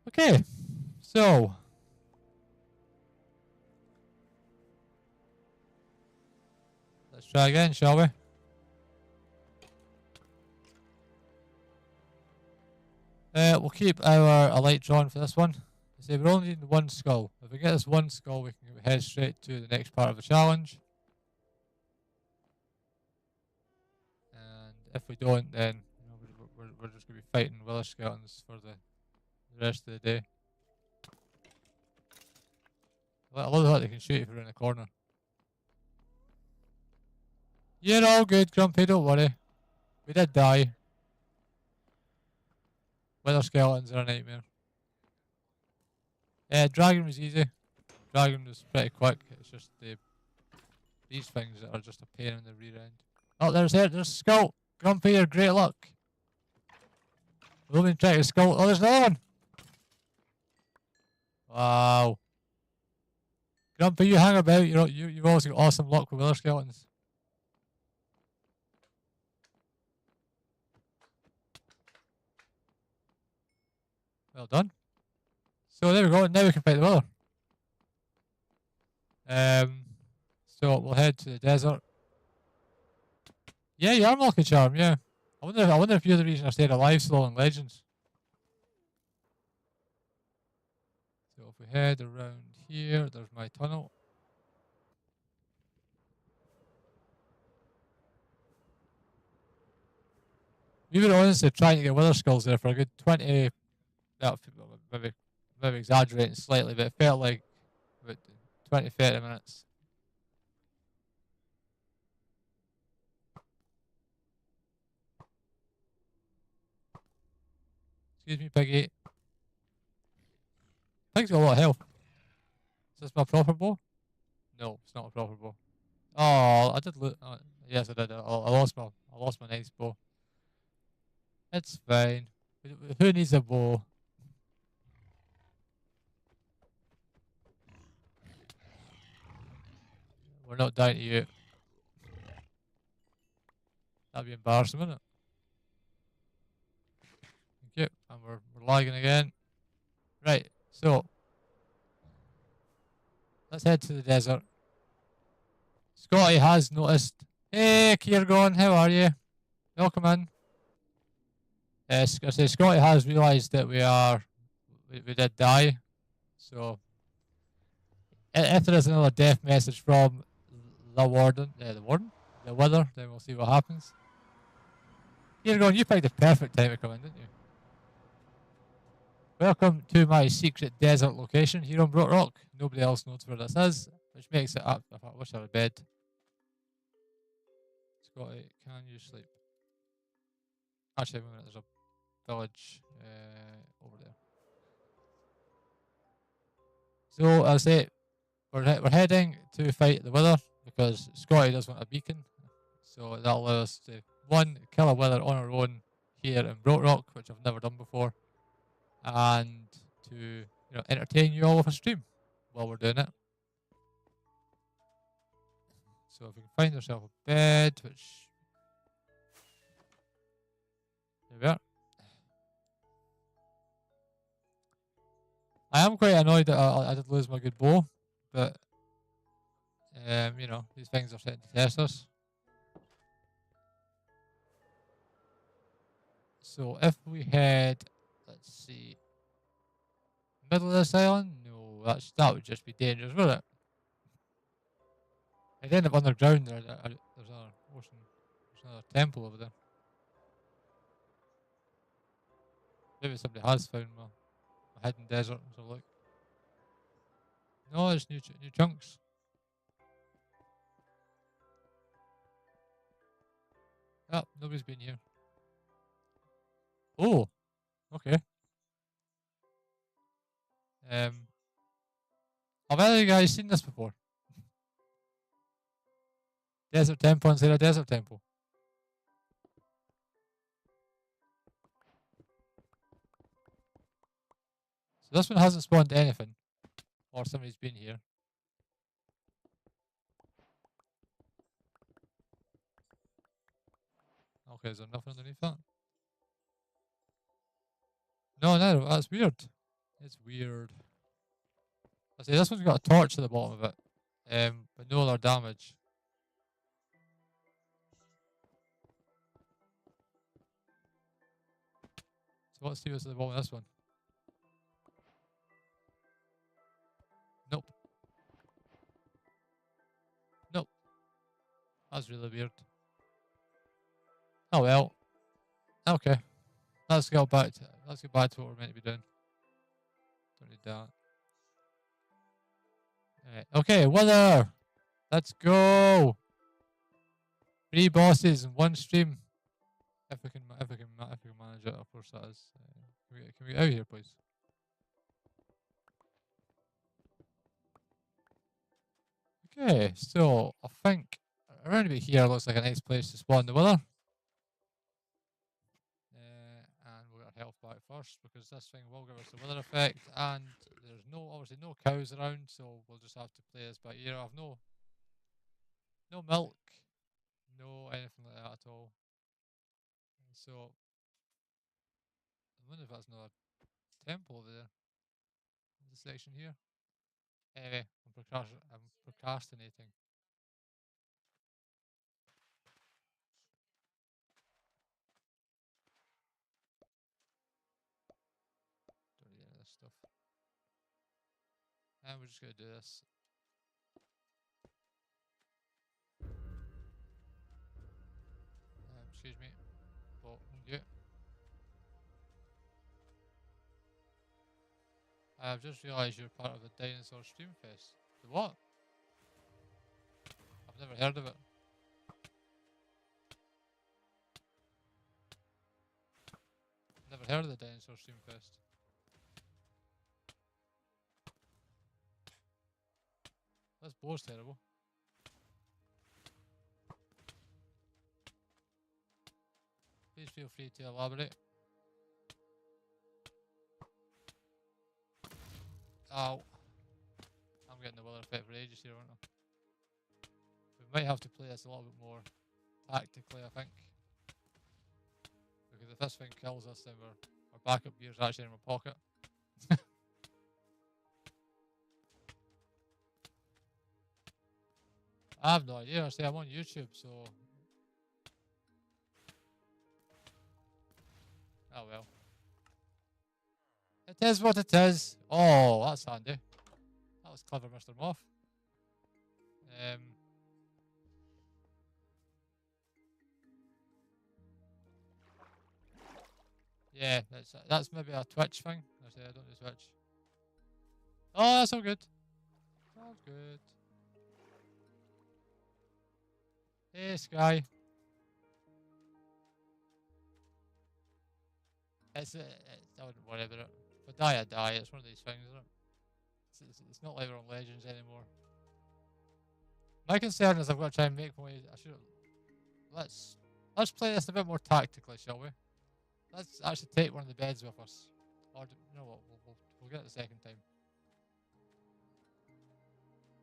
Okay, so let's try again, shall we? We'll keep our elytron for this one. So we're only needing 1 skull. If we get this 1 skull, we can head straight to the next part of the challenge. And if we don't, then we're just going to be fighting Wither Skeletons for the rest of the day. I love how they can shoot if you're in the corner. You're all good, Grumpy, don't worry. We did die. Wither skeletons are a nightmare. Dragon was easy. Dragon was pretty quick. It's just these things that are just a pain in the rear end. Oh, there's a skull. Grumpy, you're great luck. We've been trying to skull. Oh, there's another one. Wow. Grumpy, you hang about. You've always got awesome luck with wither skeletons. Well done. So there we go. Now we can fight the wither. So we'll head to the desert. Yeah, you are Lucky Charm. Yeah. I wonder if you're the reason I stayed alive so long in Legends. So if we head around here, there's my tunnel. We were honestly trying to get wither skulls there for a good 20, maybe exaggerating slightly, but it felt like about 20, 30 minutes. Excuse me, Piggy. Pig's got a lot of health. Is this my proper bow? No, it's not a proper bow. Oh, I did loot. Yes, I did. I lost my nice bow. It's fine. Who needs a bow? We're not dying to you. That'd be embarrassing, wouldn't it? Thank you. And we're lagging again. Right, so let's head to the desert. Scotty has noticed. Hey, Kiergon, how are you? Welcome in. I say Scotty has realised that we did die. So if there is another death message from the Warden, the Wither, then we'll see what happens. Kiergon, you picked the perfect time to come in, didn't you? Welcome to my secret desert location here on Brokerock. Nobody else knows where this is, which makes it up. I wish I had a bed. Scotty, can you sleep? Actually, wait a minute, there's a village over there. So, as I say, we're heading to fight the Wither because Scotty does want a beacon. So that'll allow us to, one, kill a Wither on our own here in Brokerock, which I've never done before, and to entertain you all with a stream while we're doing it. So if we can find ourselves a bed, which there we are. I am quite annoyed that I did lose my good bow, but these things are set to test us. So if we head, let's see, middle of this island, no, that would just be dangerous, wouldn't it? I'd end up underground there. There's another ocean, there's another temple over there. Maybe somebody has found my hidden desert. So look. No, there's new chunks. Oh, nobody's been here. Oh, okay. Have any of you guys seen this before? Desert temple inside a desert temple. So this one hasn't spawned anything. Or somebody's been here. Okay, is there nothing underneath that? No, that's weird. It's weird. I say this one's got a torch at the bottom of it. But no other damage. So let's see what's at the bottom of this one. Nope. Nope. That's really weird. Oh well. Okay. Let's get back to what we're meant to be doing. Don't need that. Right. Okay, Wither! Let's go! 3 bosses in one stream. if we can manage it, of course that is. Can we get out of here, please? Okay, so I think around about here looks like a nice place to spawn the wither. And we'll get our health back first because this thing will give us the wither effect, and there's obviously no cows around, so we'll just have to play this by ear. I've no milk, no anything like that at all. And so I wonder if that's not a temple over there in the section here. Anyway, I'm procrastinating. Don't need any of this stuff. And we're just gonna do this. Excuse me. Oh, yeah. I've just realised you're part of the Dinosaur Stream Fest. The what? I've never heard of it. Never heard of the Dinosaur Stream Fest. This bow's terrible. Please feel free to elaborate. Ow. I'm getting the weather effect for ages here, aren't I? We might have to play this a little bit more tactically, I think. Because if this thing kills us, then our backup gear's actually in my pocket. I have no idea. I say I'm on YouTube, so... Oh well. It is what it is. Oh, that's handy. That was clever, Mr. Moth. Yeah, that's maybe a Twitch thing. I say I don't do Twitch. Oh, that's all good. Sounds good. Hey, Sky. I wouldn't worry about it. If I die, I die. It's one of these things, isn't it? It's not like we're on Legends anymore. My concern is I've got to try and make my way. Let's play this a bit more tactically, shall we? Let's actually take one of the beds with us. Or you know what? We'll get it the second time.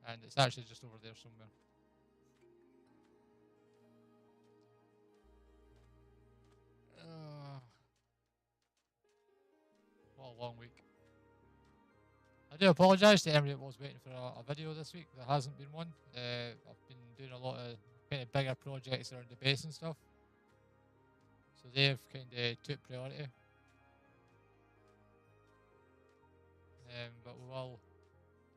And it's actually just over there somewhere. What a long week. I do apologise to anybody that was waiting for a video this week. There hasn't been one. I've been doing a lot of kind of bigger projects around the base and stuff. So they've kind of took priority. But we will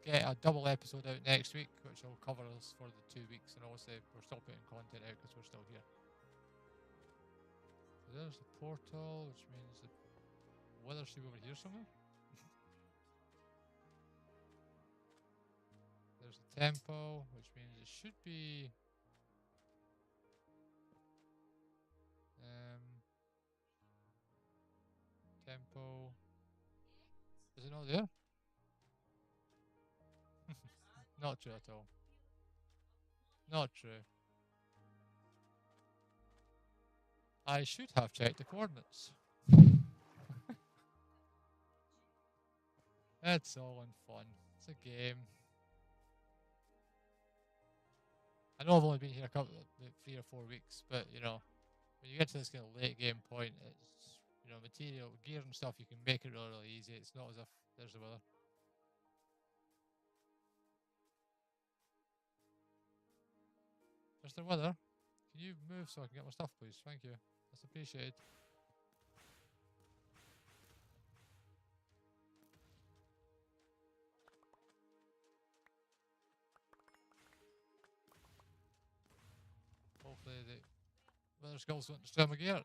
get a double episode out next week, which will cover us for the 2 weeks. And obviously we're still putting content out because we're still here. So there's the portal, which means the weather should be over here somewhere. There's the tempo, which means it should be tempo. Is it not there? Not true at all. Not true. I should have checked the coordinates. It's all in fun. It's a game. I know I've only been here a couple, like 3 or 4 weeks, but you know, when you get to this kind of late game point, it's, you know, material, gear and stuff, you can make it really, really easy. It's not as if there's the weather. Mr. Weather, can you move so I can get my stuff, please? Thank you. That's appreciated. Hopefully the weather skills won't destroy my gear.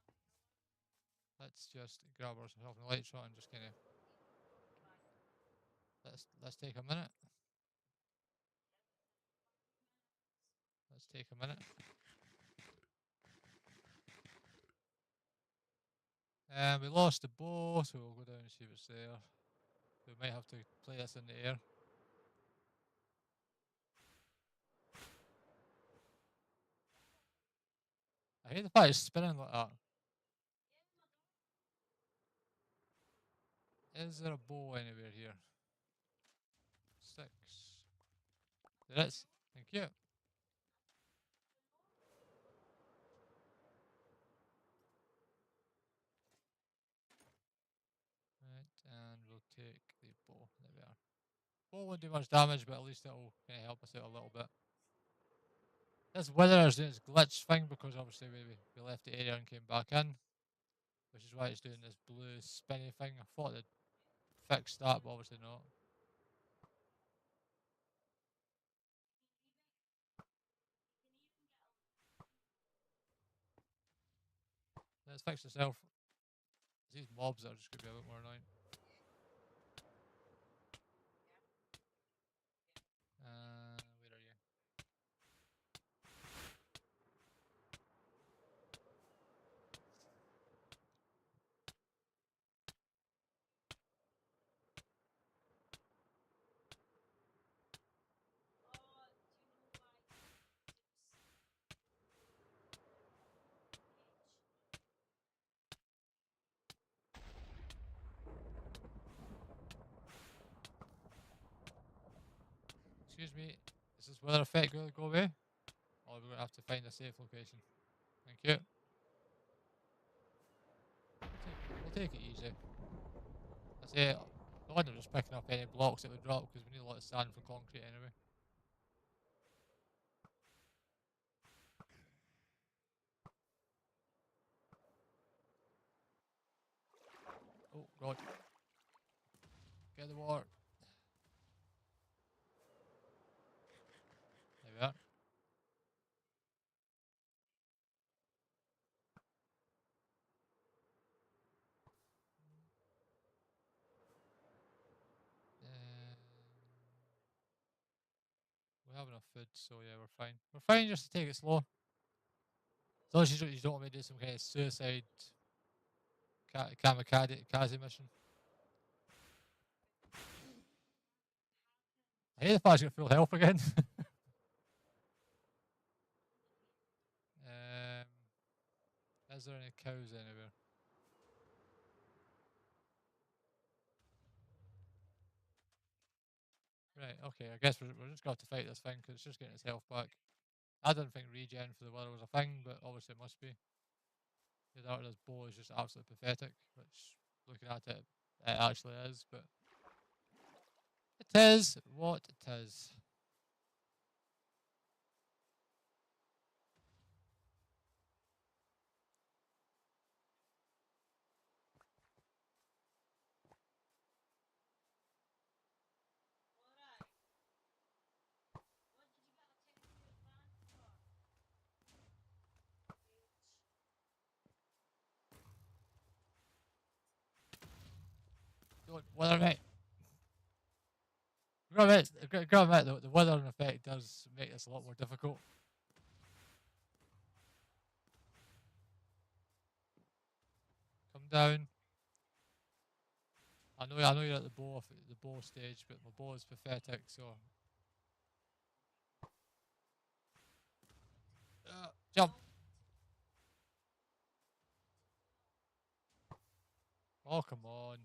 Let's just grab ourselves an light shot and just kind of let's take a minute. Let's take a minute. We lost the bow, so we'll go down and see what's there. We might have to play this in the air. I hate the fact it's spinning like that. Is there a bow anywhere here? 6. There is. Thank you. Right, and we'll take the bow. There we are. Bow won't do much damage, but at least it'll kind of help us out a little bit. This wither is doing its glitch thing because obviously we left the area and came back in, which is why it's doing this blue spinny thing. I thought they'd fix that, but obviously not. Let's fix itself. These mobs are just going to be a bit more annoying. Where are you? Excuse me, is this weather effect going to go away? Or we're going to have to find a safe location? Thank you. We'll take it easy. I say, the one of just picking up any blocks that would drop because we need a lot of sand for concrete anyway. Oh god. Get the water. There we are. We have enough food, so yeah, we're fine. We're fine just to take it slow. As long as you don't want me to do some kind of suicide kamikaze mission. I hate the fact I got full health again. Is there any cows anywhere? Right, okay, I guess we're just going to have to fight this thing because it's just getting its health back. I didn't think regen for the weather was a thing, but obviously it must be. The art of this bow is just absolutely pathetic, which, looking at it, it actually is, but it is what it is. Don't weather mate. The weather effect does make this a lot more difficult. Come down. I know you're at the bow stage, but my bow is pathetic, so jump. Oh come on.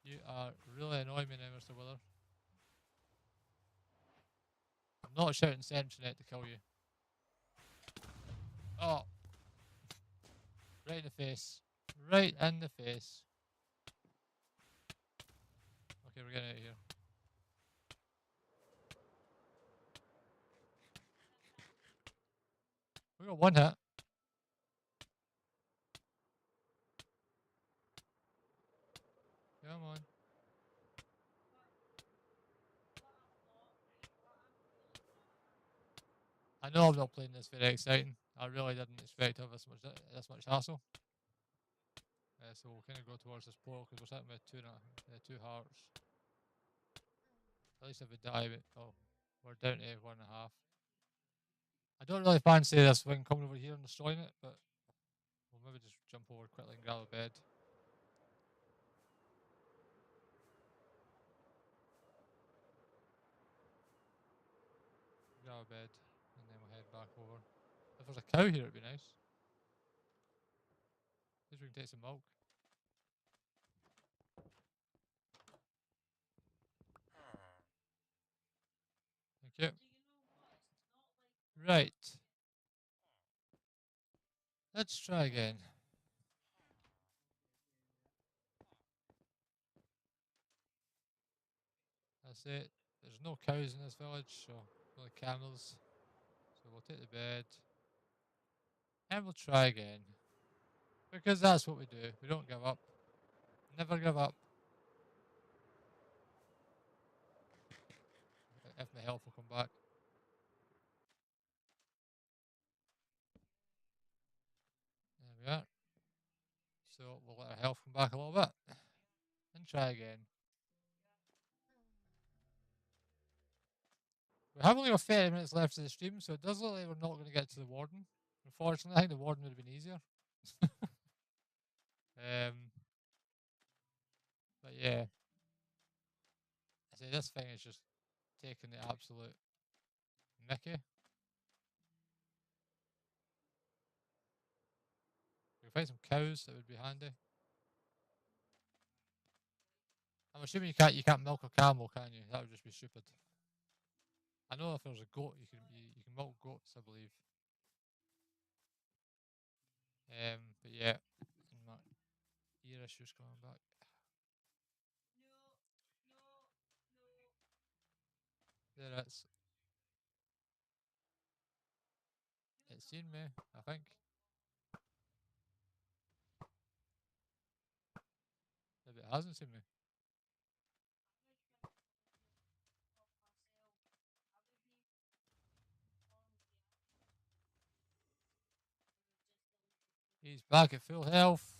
You are really annoying me now, Mr. Weather. I'm not shouting Sentinel to kill you. Oh. Right in the face. Right in the face. Okay, we're getting out of here. We got one hit. Come on. I know I'm not playing this very exciting. I really didn't expect to have this much hassle. So we'll kind of go towards this portal because we're sitting with two hearts. At least if we die, we're down to 1.5. I don't really fancy this thing coming over here and destroying it, but I'll maybe just jump over quickly and grab a bed. Grab a bed, and then we'll head back over. If there's a cow here, it'd be nice. At least we can take some milk. Thank you. Right. Let's try again. That's it. There's no cows in this village, so only camels. So we'll take the bed. And we'll try again. Because that's what we do. We don't give up. Never give up. If my health will come back. There we are. So we'll let our health come back a little bit. And try again. We have only got 30 minutes left of the stream, so it does look like we're not going to get to the Warden. Unfortunately, I think the Warden would have been easier. But yeah. I say this thing is just taking the absolute mickey. We can find some cows, that would be handy. I'm assuming you can't milk a camel, can you? That would just be stupid. I know if there's a goat, you can milk goats, I believe. But yeah, my ear issues coming back. There it's. It's seen me, I think. Maybe it hasn't seen me. He's back at full health.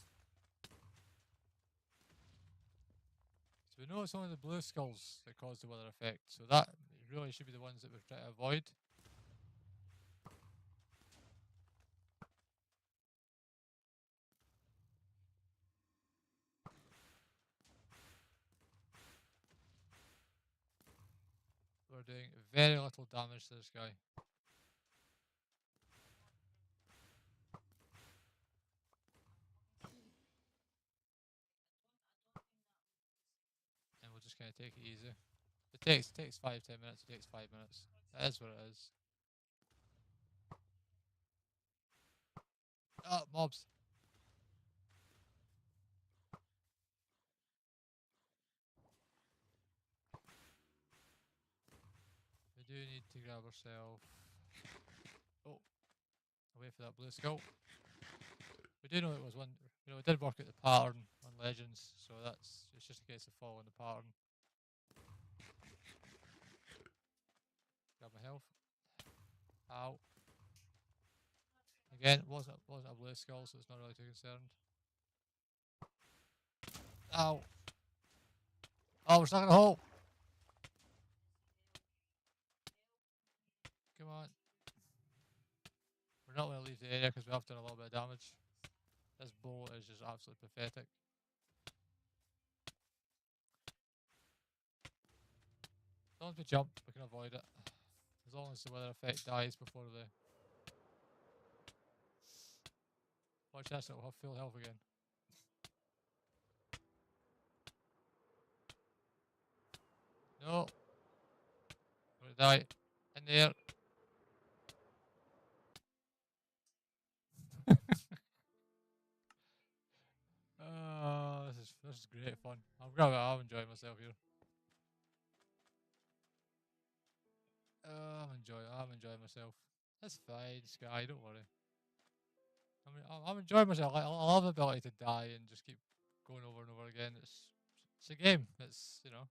So we know it's only the blue skulls that cause the weather effect. So that really should be the ones that we're trying to avoid. We're doing very little damage to this guy. And we'll just kind of take it easy. It takes 5-10 minutes. It takes 5 minutes. That is what it is. Oh, mobs. We do need to grab ourselves. Oh, I'll wait for that blue skull. We do know it was one. You know, we did work out the pattern on Legends, so it's just a case of following the pattern. Grab my health. Ow. Again, it wasn't a blue skull, so it's not really too concerned. Ow. Oh, we're stuck in a hole. Come on. We're not going to leave the area because we have done a little bit of damage. This bow is just absolutely pathetic. As long as we jump, we can avoid it. As long as the weather effect dies before the... Watch this, it will have full health again. No. I'm gonna die. In there. This is great fun. I'm enjoying myself here. I'm enjoying myself. That's fine, Sky, don't worry. I mean, I'm enjoying myself. I love the ability to die and just keep going over and over again. It's a game. It's, you know.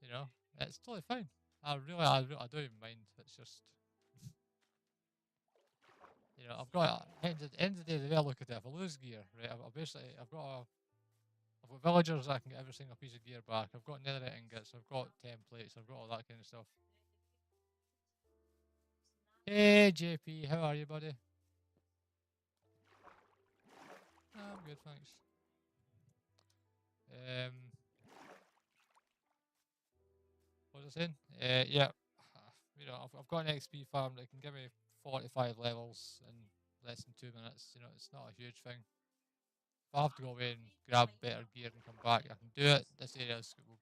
You know, it's totally fine. I don't even mind. It's just, you know, I've got at the end of the day, the way I look at it, if I lose gear, right, I've I've got villagers, I can get every single piece of gear back. I've got netherite ingots, I've got templates, I've got all that kind of stuff. Hey JP, how are you, buddy? I'm good, thanks. What was I saying? Yeah, you know, I've got an XP farm that can give me 45 levels in less than 2 minutes. You know, it's not a huge thing. If I have to go away and grab better gear and come back, I can do it. This area will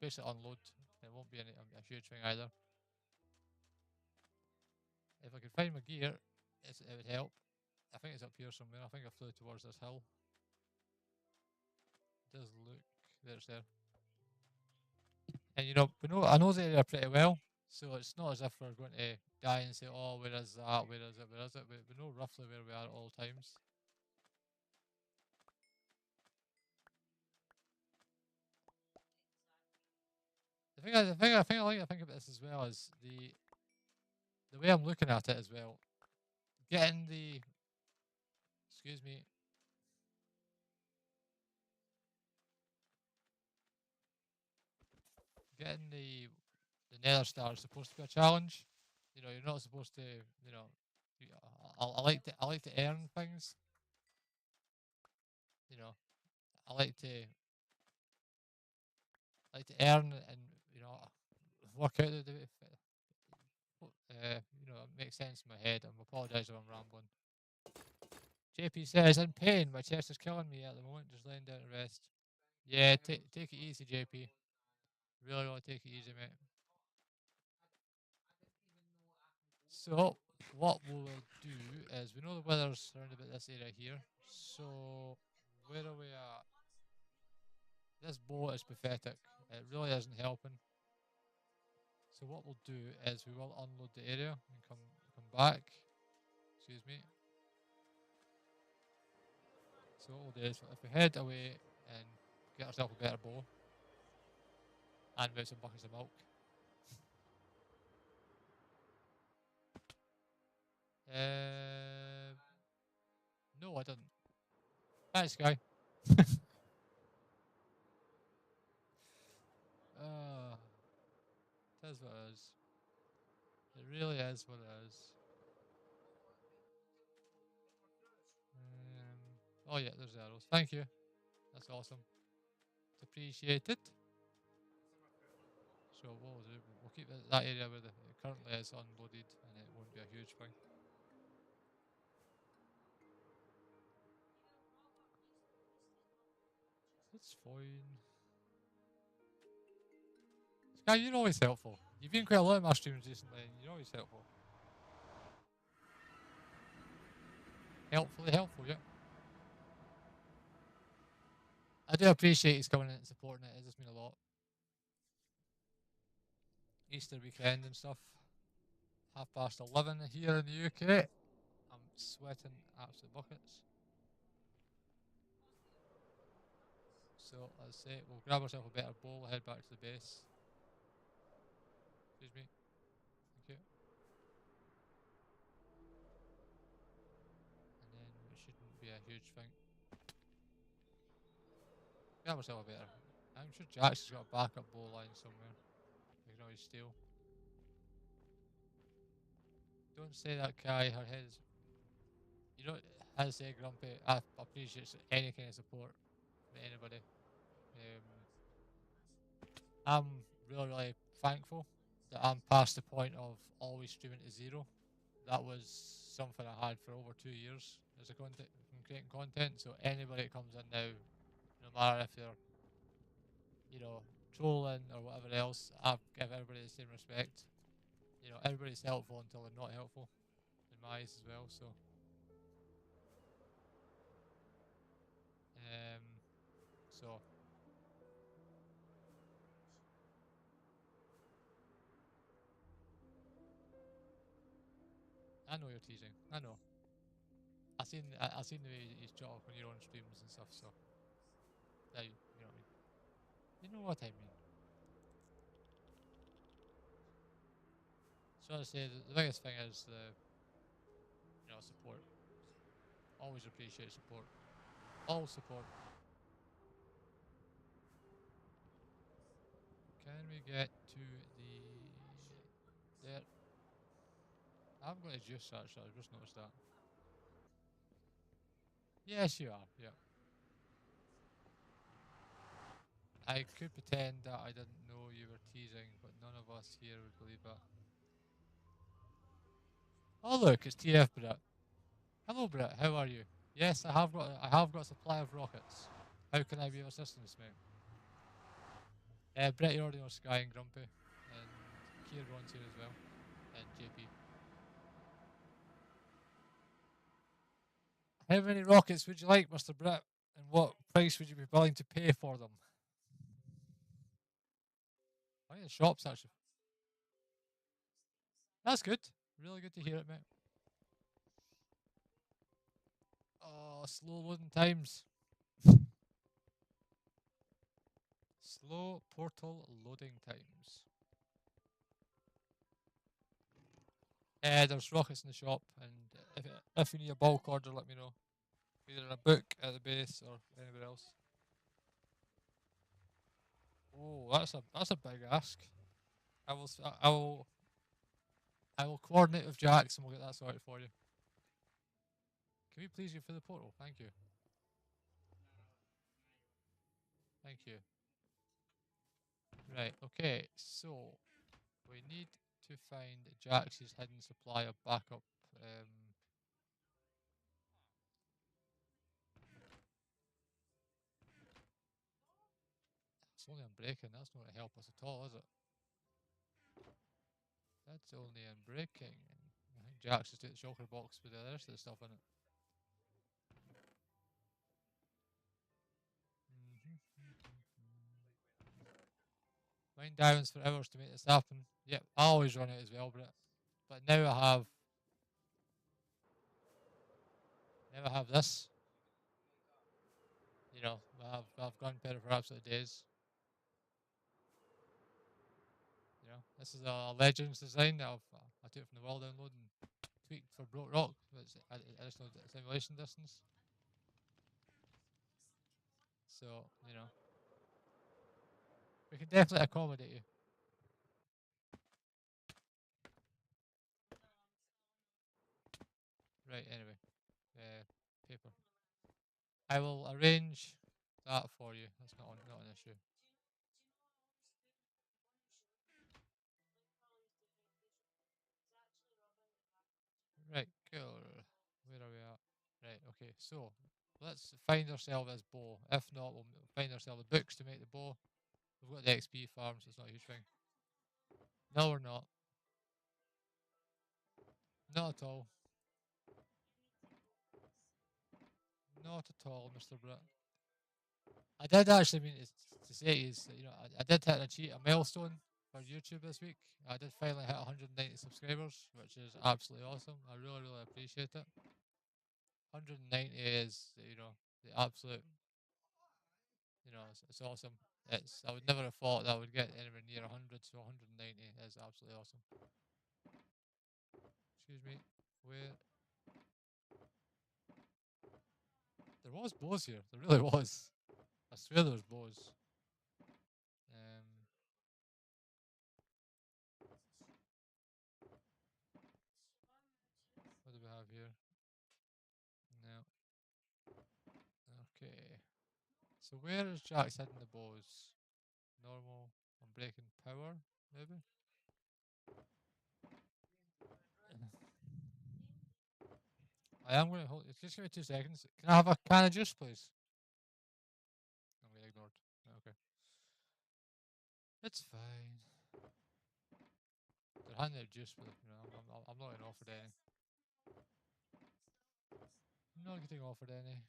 basically unload. It won't be a huge thing either. If I could find my gear, it would help. I think it's up here somewhere. I think I flew towards this hill. It does look there, it's there. And you know, I know the area pretty well, so it's not as if we're going to die and say, "Oh, where is that? Where is it? Where is it?" We know roughly where we are at all times. The thing I like to think about this as well is the way I'm looking at it as well. Getting the excuse me. Getting the nether star is supposed to be a challenge. You know, you're not supposed to. You know, I like to earn things. You know, I like to earn and you know work out the you know, it makes sense in my head. I apologise if I'm rambling. JP says, "In pain, my chest is killing me at the moment. Just laying down to rest." Yeah, take it easy, JP. Really take it easy, mate. So what we'll do is we know the weather's around about this area here. So where are we at? This boat is pathetic. It really isn't helping. So what we'll do is we will unload the area and come back. Excuse me. So what we'll do is if we head away and get ourselves a better bow and with some buckets of milk. No, I didn't. Thanks, guy. It is what it is. It really is what it is. Oh yeah, there's the arrows. Thank you. That's awesome. It's appreciated. So what we'll do, we'll keep that area where it currently is unloaded and it won't be a huge thing. It's fine. Sky, you're always helpful. You've been quite a lot of my streams recently and you're always helpful. Helpfully helpful, yeah. I do appreciate he's coming in and supporting it. It does mean a lot. Easter weekend and stuff. 11:30 here in the UK. I'm sweating absolute buckets. So let's say we'll grab ourselves a better bowl, head back to the base. Excuse me. Thank you. And then it shouldn't be a huge thing. Grab ourselves a better. I'm sure Jax has got a backup bow line somewhere. We can always steal. Don't say that, Kai. Her head is. You know, as say Grumpy, I appreciate any kind of support from anybody. I'm really thankful that I'm past the point of always streaming to zero. That was something I had for over 2 years as a content from creating content. So anybody that comes in now, no matter if they're, you know, trolling or whatever else, I give everybody the same respect. You know, everybody's helpful until they're not helpful, in my eyes as well. So, so I know you're teasing. I know. I seen the way you talk on your own streams and stuff. So, now you know what I mean. You know what I mean. So I say the biggest thing is the support. Always appreciate support. All support. Can we get to the there? I'm going to juice actually. I've just noticed that. Yes, you are. Yeah. I could pretend that I didn't know you were teasing, but none of us here would believe it. Oh look, it's TF Brett. Hello Brett, how are you? Yes, I have got a supply of rockets. How can I be of assistance, mate? Brett, you already know Sky and Grumpy, and Kieran's here as well, and JP. How many rockets would you like, Mr. Brett? And what price would you be willing to pay for them? I think the shop's actually. That's good. Really good to hear it, mate. Oh, slow loading times. Slow portal loading times. There's rockets in the shop, and if you need a bulk order, let me know. Either in a book at the base or anywhere else. Oh, that's a big ask. I will coordinate with Jax and we'll get that sorted for you. Can we please you for the portal? Thank you. Thank you. Right, okay, so we need to find Jax's hidden supply of backup. It's only unbreaking, that's not going to help us at all, is it? That's only unbreaking. I think Jax just took the shulker box with the rest of the stuff in it. Mine diamonds for hours to make this happen. Yep, I always run it as well, but now I have this. You know, I've gunpowder for absolute days. You know, this is a Legends design that I took from the world download and tweaked for Brokerock. It's additional simulation distance. So, you know, we can definitely accommodate you. Right, anyway. Paper. I will arrange that for you. That's not an issue. Right, cool. Where are we at? Right, okay, so let's find ourselves this bow. If not, we'll find ourselves the books to make the bow. We've got the XP farm, so it's not a huge thing. No, we're not. Not at all. Not at all, Mr. Britt. I did actually mean to say is that, you know, I did hit a milestone for YouTube this week. I did finally hit 190 subscribers, which is absolutely awesome. I really, really appreciate it. 190 is, you know, the absolute, you know, it's awesome. I would never have thought that I would get anywhere near 100, so 190 is absolutely awesome. Excuse me, where? There was bows here, there really was. I swear there was bows. What do we have here? No. Okay. So where is Jax hiding the bows? Normal, unbreaking power, maybe? I am going to hold. Just give me 2 seconds. Can I have a can of juice, please? I'm getting ignored. Okay. It's fine. They're handing out juice, but you know, I'm not getting offered any. I'm not getting offered any.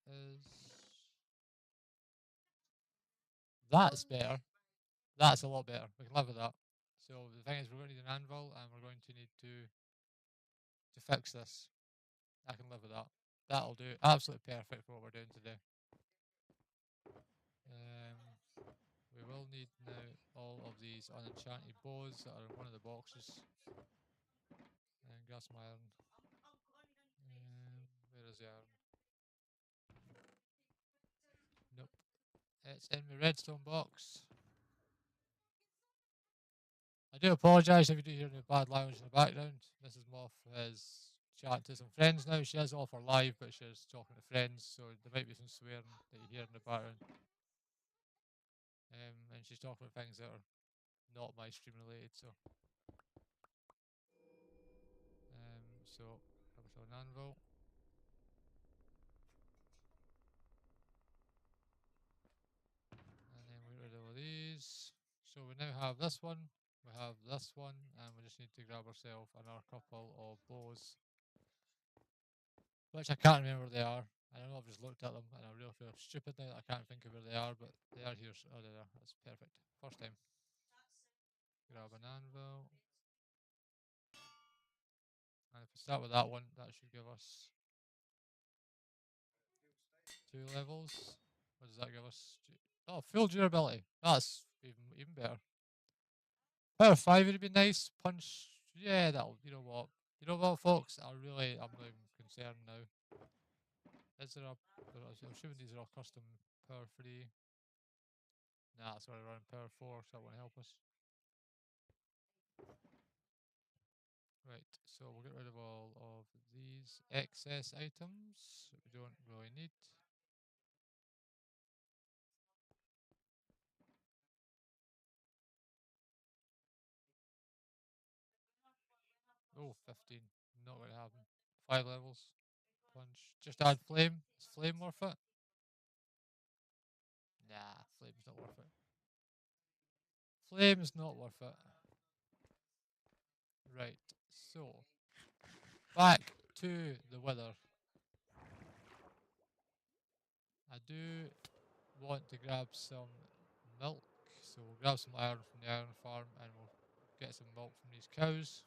Where is... That's better. That's a lot better. We can live with that. So the thing is, we're going to need an anvil, and we're going to need to fix this. I can live with that. That'll do. Absolutely perfect for what we're doing today. We will will need now all of these unenchanted bows that are in one of the boxes. And grab some iron. Where is the iron? Nope. It's in my redstone box. I do apologise if you do hear any bad language in the background. Mrs. Moth is chatting to some friends now. She is off her live, but she's talking to friends, so there might be some swearing that you hear in the background. And she's talking about things that are not my stream related, so. So, grab ourselves an anvil. And then we get rid of all these. So we now have this one, we have this one, and we just need to grab ourselves another couple of bows, which I can't remember where they are. I know I've just looked at them and I really feel stupid now that I can't think of where they are, but they are here. Oh, there they are. That's perfect. First time. Grab an anvil. And if we start with that one, that should give us 2 levels. What does that give us? Oh, full durability. That's even better. Power 5 would be nice. Punch. Yeah, that'll. You know what? You know what, folks? I'm not even concerned now. Is there a? I'm assuming these are all custom power 3. Nah, that's why I run power 4, so that won't help us. Right, so we'll get rid of all of these excess items that we don't really need. Oh, 15. Not going to happen. 5 levels. Punch. Just add flame. Is flame worth it? Nah, flame's not worth it. Flame's not worth it. Right, so back to the weather. I do want to grab some milk, so we'll grab some iron from the iron farm and we'll get some milk from these cows.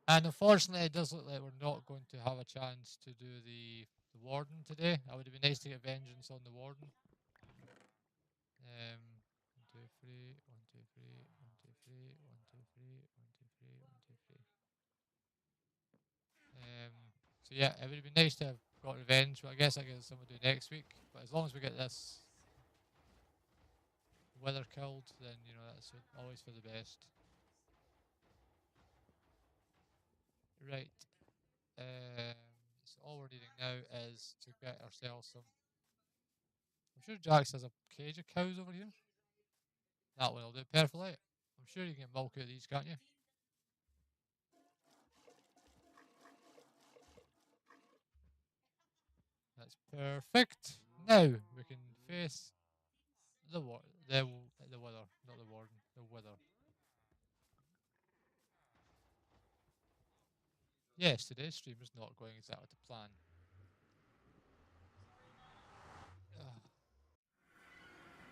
And unfortunately, it does look like we're not going to have a chance to do the warden today. It would have been nice to get vengeance on the warden. 1, 2, 3, 1, 2, 3, 1, 2, 3, 1, 2, 3, 1, 2, 3, 1, 2, 3. So yeah, it would have been nice to have got revenge, but I guess I get something to do next week. But as long as we get this weather killed, then you know that's always for the best. Right. So all we're needing now is to get ourselves some. I'm sure Jax has a cage of cows over here. That one will do perfectly. I'm sure you can get milk out of these, can't you? That's perfect. Now we can face the weather, not the warden, the weather. Yes, today's stream is not going exactly to plan.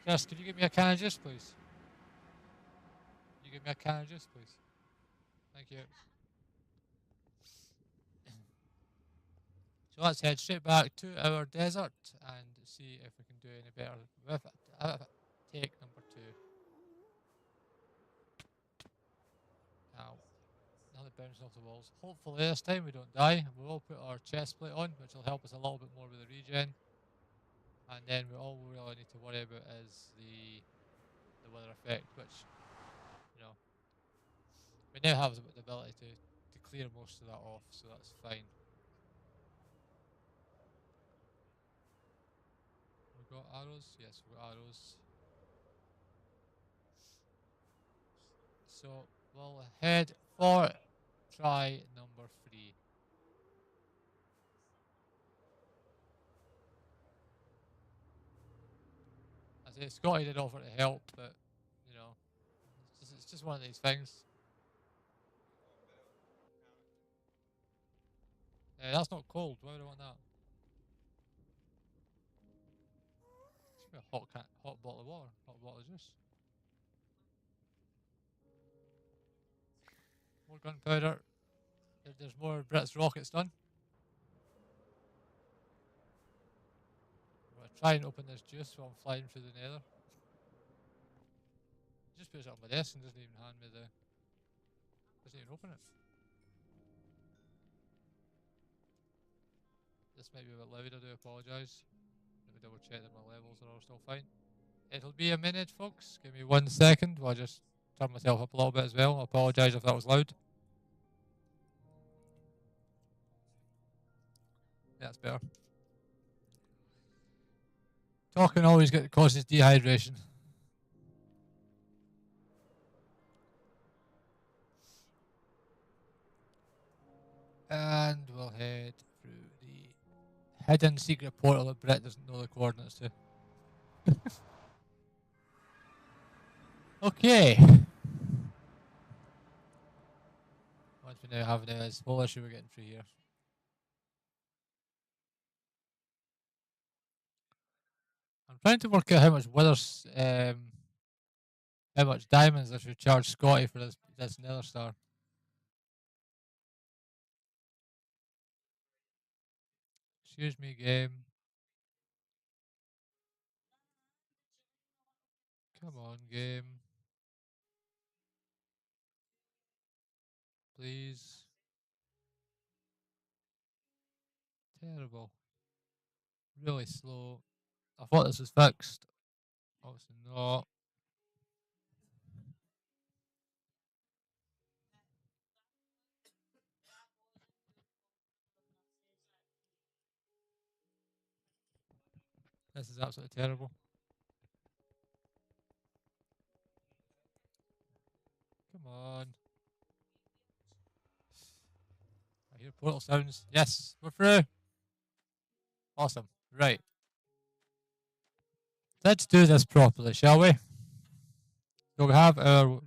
Chris, could you give me a can of juice, please? Can you give me a can of juice, please? Thank you. So let's head straight back to our desert and see if we can do any better with it. Take number 2. Now, another bouncing off the walls. Hopefully this time we don't die. We will put our chest plate on, which will help us a little bit more with the regen. And then all we really need to worry about is the weather effect, which, you know, we now have the ability to clear most of that off, so that's fine. We've got arrows? Yes, we've got arrows. So we'll head for try number 3. I say Scotty did offer to help, but you know, it's just one of these things. That's not cold. Why would I want that? Just give me a hot bottle of water, hot bottle of juice. More gunpowder. There's more Brits rockets done. I'm gonna try and open this juice while I'm flying through the nether. Just puts it on my desk and doesn't even hand me the. Doesn't even open it. This might be a bit loud, I do apologise. Let me double check that my levels are all still fine. It'll be a minute, folks. Give me 1 second while I just turn myself up a little bit as well. I apologise if that was loud. Yeah, that's better. Talking always causes dehydration. And we'll head through the hidden secret portal that Brett doesn't know the coordinates to. Okay. Once we now have this whole issue we're getting through here. I'm trying to work out how much how much diamonds I should charge Scotty for this nether star. Excuse me, game. Come on, game. Please. Terrible. Really slow. I thought this was fixed. Obviously not. This is absolutely terrible. Come on. I hear portal sounds. Yes, we're through. Awesome. Right. Let's do this properly, shall we? So we have our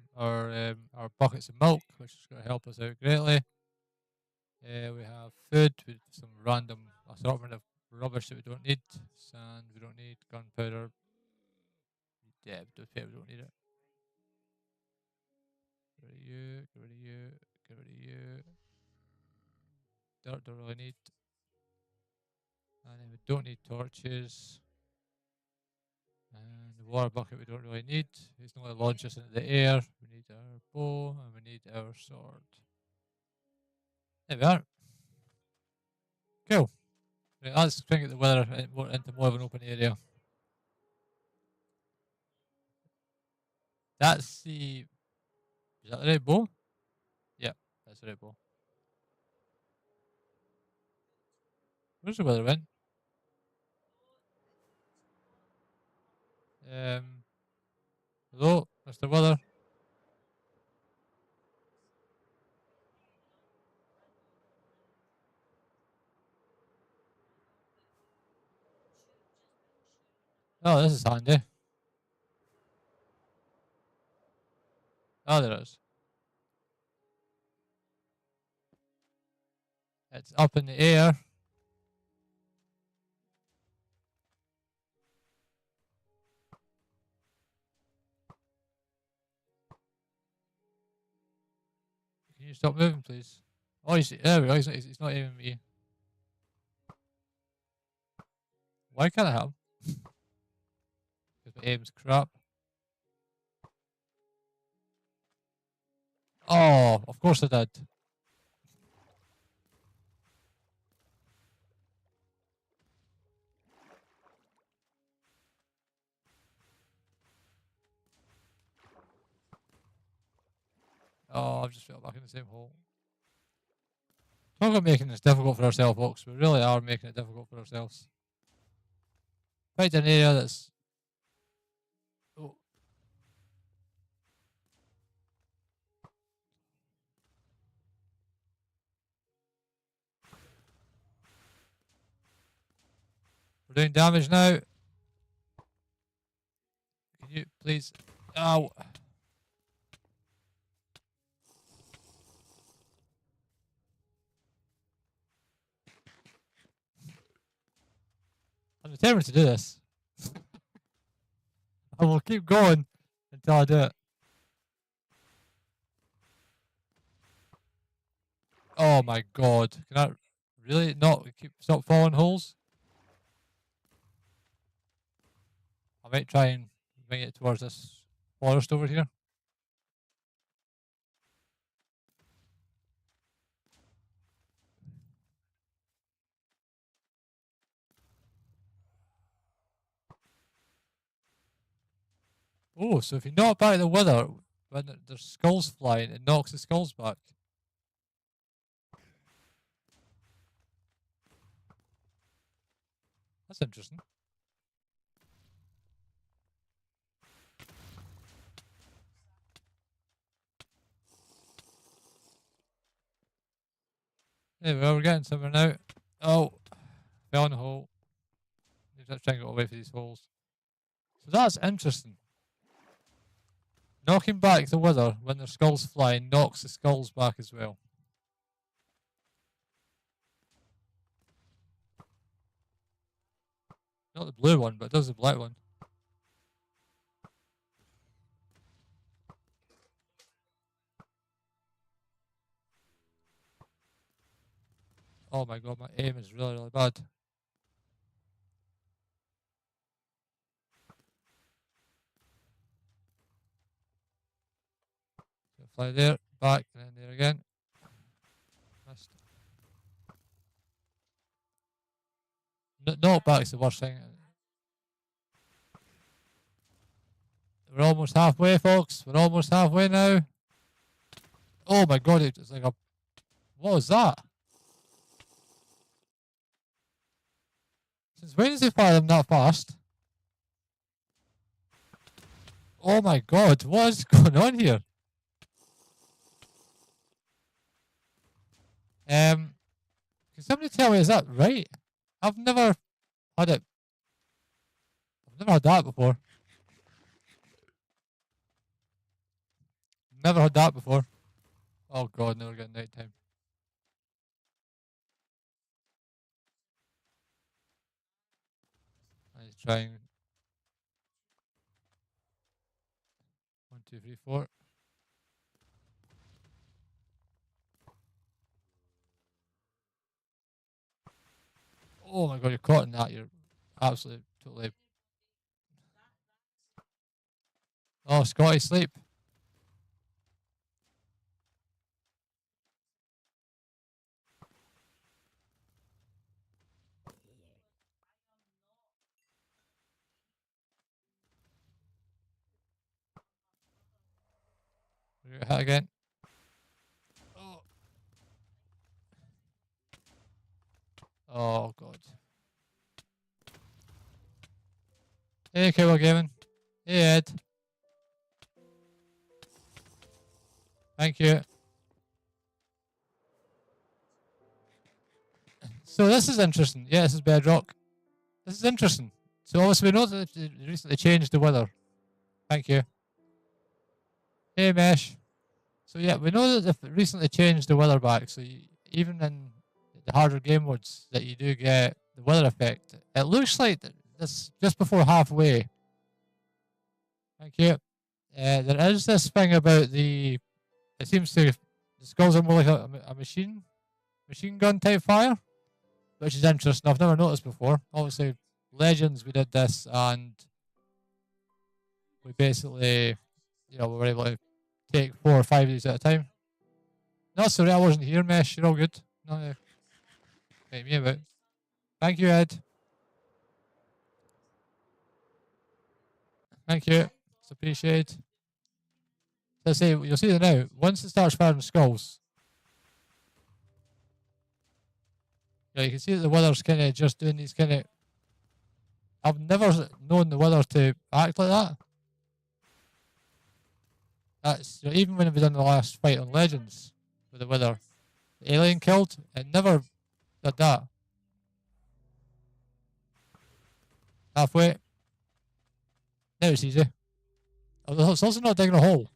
buckets of milk, which is going to help us out greatly. We have food with some random assortment of rubbish that we don't need. Sand we don't need. Gunpowder. Yeah, we don't need it. Get rid of you. Get rid of you. Get rid of you. Dirt don't really need. And then we don't need torches. And the water bucket we don't really need. It's not going to launch us into the air. We need our bow and we need our sword. There we are. Cool. Right, let's try and get the weather into more of an open area. That's the... Is that the right bow? Yeah, that's the right bow. Where's the weather went? Hello, Mr. Weather. Oh, this is handy. Oh, there it is. It's up in the air. Can you stop moving, please? Oh, you see, there we go. He's not aiming me. Why can't I help? Because my aim's crap. Oh, of course I did. Oh, I've just fell back in the same hole. Talk about making this difficult for ourselves, folks. We really are making it difficult for ourselves. Find an area that's... Oh. We're doing damage now. Can you please... Ow. I'm determined to do this. I will keep going until I do it. Oh my god. Can I really not stop falling holes? I might try and bring it towards this forest over here. Oh, so if you knock back the wither when there's skulls flying, it knocks the skulls back. That's interesting. There we go, we're getting somewhere now. Oh, fell in the hole. Let's try and get away from these holes. So that's interesting. Knocking back the wither when their skulls fly knocks the skulls back as well. Not the blue one, but it does the black one. Oh my god, my aim is really, really bad. Fly there, back, and then there again. Missed. Knock back's the worst thing. We're almost halfway, folks. We're almost halfway now. Oh my god, it's like a... What was that? Since when does he fire them that fast? Oh my god, what is going on here? Can somebody tell me, is that right? I've never had it. I've never had that before. Never had that before. Oh god, now we're getting night time. Let's try and 1, 2, 3, 4. Oh my god, you're caught in that. You're absolutely, totally. Oh, Scotty, sleep. We're gonna hit again. Oh. Oh god. Hey, CallieCat. Hey, Ed. Thank you. So this is interesting. Yeah, this is Bedrock. This is interesting. So obviously we know that they recently changed the weather. Thank you. Hey, Mesh. So yeah, we know that they've recently changed the weather back. So even in the harder game modes, that you do get the weather effect. It looks like this just before halfway. Thank you. There is this thing about the. It seems to the skulls are more like a machine gun type fire, which is interesting. I've never noticed before. Obviously, Legends we did this, and we basically, we were able to take 4 or 5 of these at a time. No, sorry, I wasn't here, Mesh. You're all good. No, take me about. Thank you, Ed. Thank you. It's appreciated. Let's say you'll see it now. Once it starts firing skulls, you can see that the weather's kind of just doing these kind of. I've never known the weather to act like that. That's even when we done the last fight on Legends with the weather, the alien killed, it never did that. Halfway. Now it's easy. It's also not digging a hole.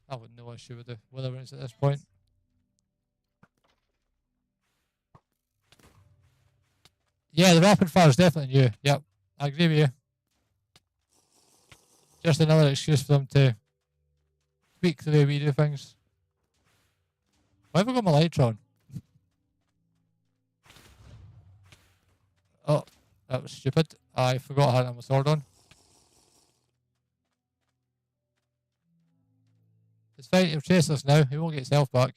I wouldn't no issue with the weather when it's at this point. Yeah, the rapid fire is definitely new. Yep, I agree with you. Just another excuse for them to tweak the way we do things. Why have I got my lights on? Oh, that was stupid. I forgot I had my sword on. It's fine, he'll chase us now. He won't get his health back.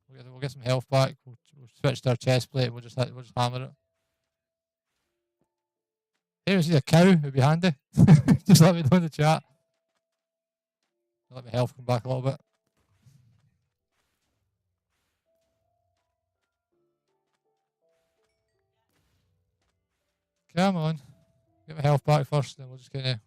We'll get some health back. We'll switch to our chest plate and we'll just hammer it. If you see a cow, it'd be handy. Just let me know in the chat. Let my health come back a little bit. Come on. Get my health back first, then we'll just kind of...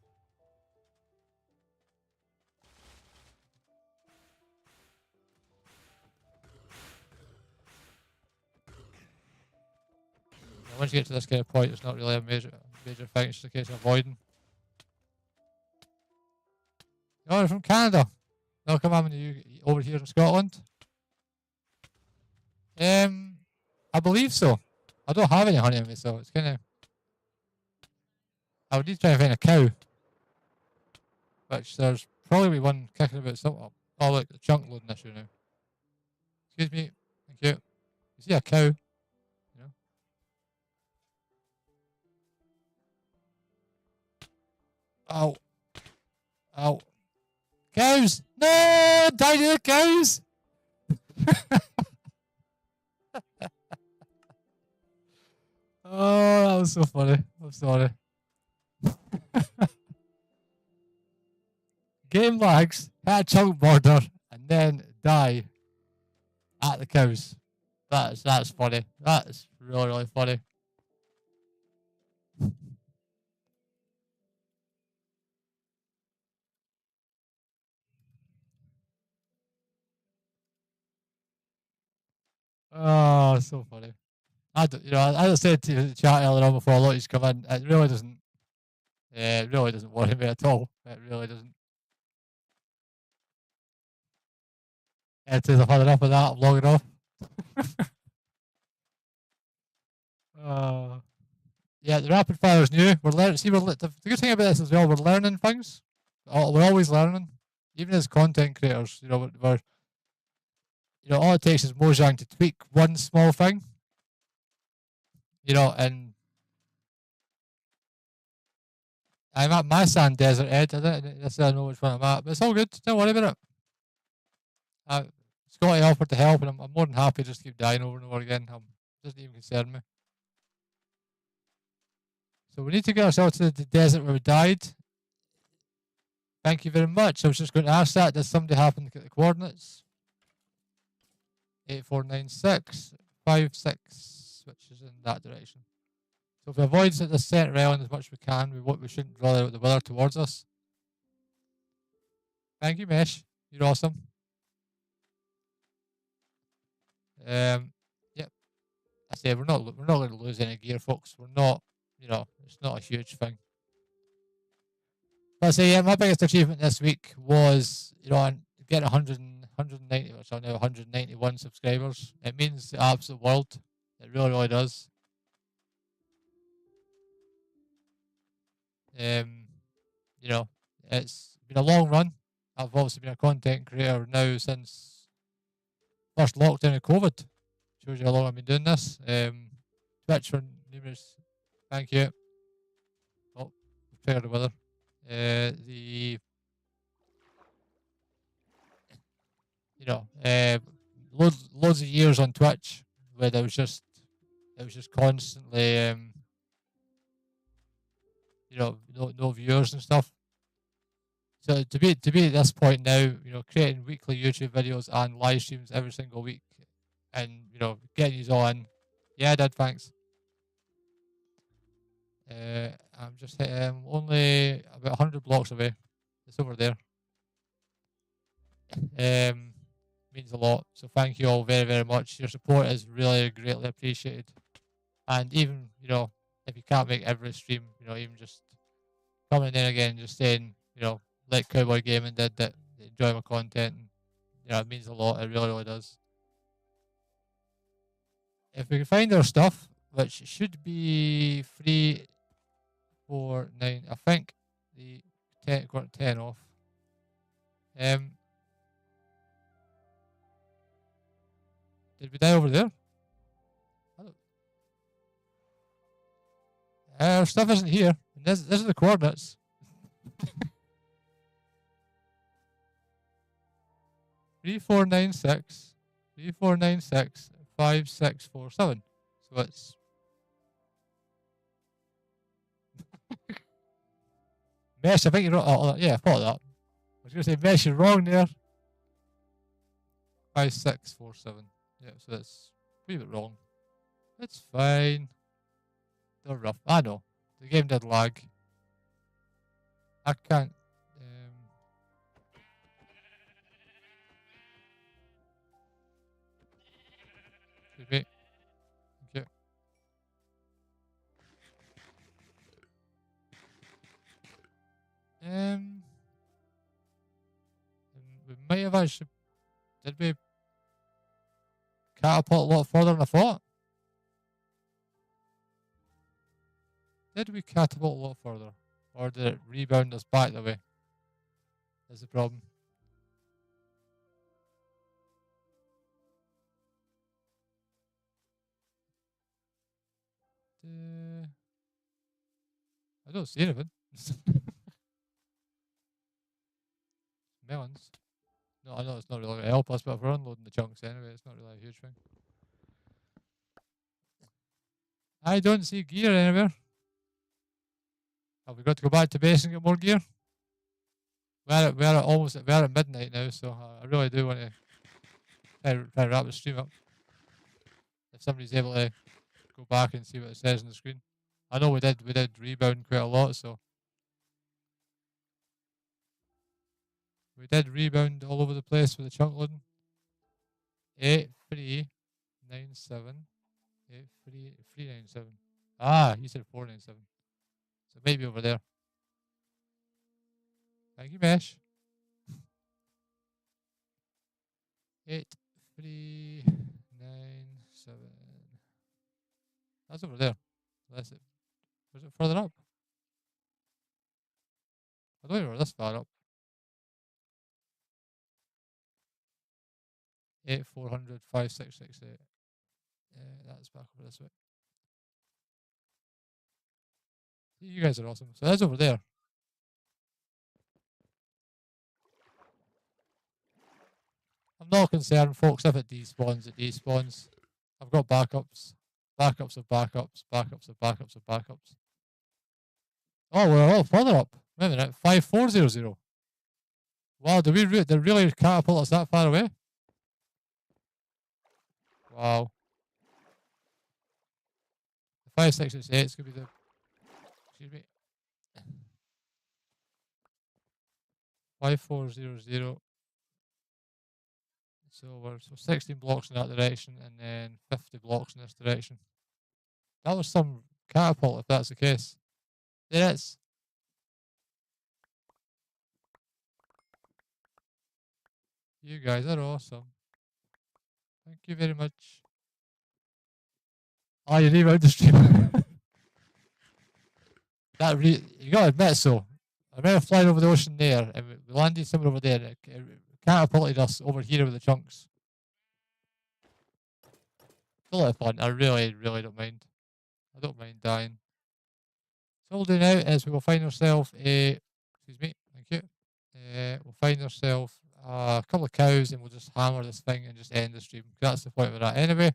Once you get to this kind of point, it's not really a major thing. It's just a case of avoiding. Oh, they're from Canada. They'll come over here in Scotland. I believe so. I don't have any honey in me, so it's kind of... I would need to try and find a cow. Which there's probably one kicking about something. Oh look, the chunk loading issue now. Excuse me. Thank you. You see a cow? You know? Ow. Ow. Cows! No! Die to the cows! Oh, that was so funny. I'm sorry. Game lags, hit a chunk border, and then die at the cows. That's funny. That's really, really funny. Oh, so funny. As I said to the chat earlier on before I let you come in, it really doesn't worry me at all. It really doesn't. It is, I've had enough of that. I'm logging off. Yeah, the rapid fire is new. We're learning. See, the good thing about this as well, we're learning things. We're always learning, even as content creators. We're all it takes is Mojang to tweak one small thing. And I'm at my sand desert, Ed. I don't necessarily know which one I'm at, but it's all good. Don't worry about it. Scotty offered to help, and I'm more than happy to just keep dying over and over again. It doesn't even concern me. So we need to get ourselves to the desert where we died. Thank you very much. I was just going to ask that. Does somebody happen to get the coordinates? 849656, which is in that direction. So if we avoid the center island as much as we can, we shouldn't draw out the weather towards us. Thank you, Mesh. You're awesome. Yep. I say we're not going to lose any gear, folks. We're not. It's not a huge thing. But I say, yeah, my biggest achievement this week was, getting 190, which are now 191 subscribers. It means the absolute world. It really, really does. It's been a long run. I've obviously been a content creator now since first lockdown of COVID. Shows you how long I've been doing this. Twitch for numerous. Thank you. Oh, triggered the weather. Loads of years on Twitch where it was just constantly no viewers and stuff. So to be at this point now, creating weekly YouTube videos and live streams every single week, and getting you all in. Yeah, I did. Thanks. I'm just only about 100 blocks away. It's over there. Means a lot. So thank you all very, very much. Your support is really greatly appreciated. And even if you can't make every stream, even just coming in again, just saying, like Cowboy Gaming did, that enjoy my content. And, it means a lot. It really, really does. If we can find our stuff, which should be 349, I think the 10 got 10 off. Did we die over there? Our stuff isn't here. This is the coordinates. 3496 5647. So it's Mesh, I think you're wrong. Oh, yeah, I thought that. I was going to say, Mesh, you're wrong there. 5647. Yeah, so that's a wee bit wrong. That's fine. They're rough. I know. The game did lag. I can't. Excuse me. Thank you. We might have actually. Did we catapult a lot further than I thought? Did we catapult a lot further? Or did it rebound us back the way? That's the problem. I don't see anything. Melons. No, I know it's not really going to help us, but if we're unloading the chunks anyway, it's not really a huge thing. I don't see gear anywhere. Have we got to go back to base and get more gear? We're at midnight now, so I really do want to try and wrap the stream up. If somebody's able to go back and see what it says on the screen. I know we did rebound quite a lot, so we did rebound all over the place with the chunk loading. 8397. 83397. Ah, you said 497. So maybe over there. Thank you, Mesh. 8397. That's over there. That's it. Was it further up? I don't even know this far up. 8400 5668. That's back over this way. You guys are awesome. So that's over there. I'm not concerned, folks. If it despawns, it despawns. I've got backups. Backups of backups. Backups of backups of backups. Oh, we're all further up. Wait a minute. 5400. Wow, did they really catapult us that far away? Wow. The 5668 is going to be the... Excuse me. 5400. So we're 16 blocks in that direction and then 50 blocks in this direction. That was some catapult if that's the case. It is. You guys are awesome. Thank you very much. Oh, you rewound the stream. You gotta admit so. I remember flying over the ocean there and we landed somewhere over there. It catapulted us over here with the chunks. It's a lot of fun. I really don't mind. I don't mind dying. So what we'll do now is we will find ourselves a... Excuse me. Thank you. We'll find ourselves a couple of cows and we'll just hammer this thing and just end the stream. That's the point we're at anyway.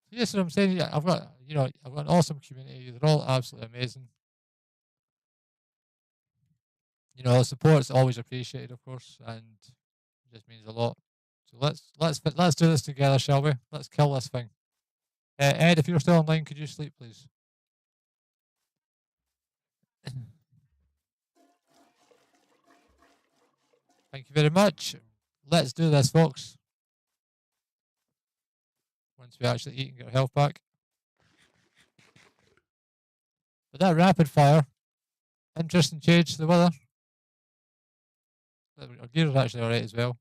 Yes, what I'm saying. I've got an awesome community. They're all absolutely amazing. The support's always appreciated, of course, and it just means a lot. So let's do this together, shall we? Let's kill this thing. Ed, if you're still online, could you sleep, please? Thank you very much. Let's do this, folks. Once we actually eat and get our health back. But that rapid fire, interesting change to the weather. Our gear is actually alright as well.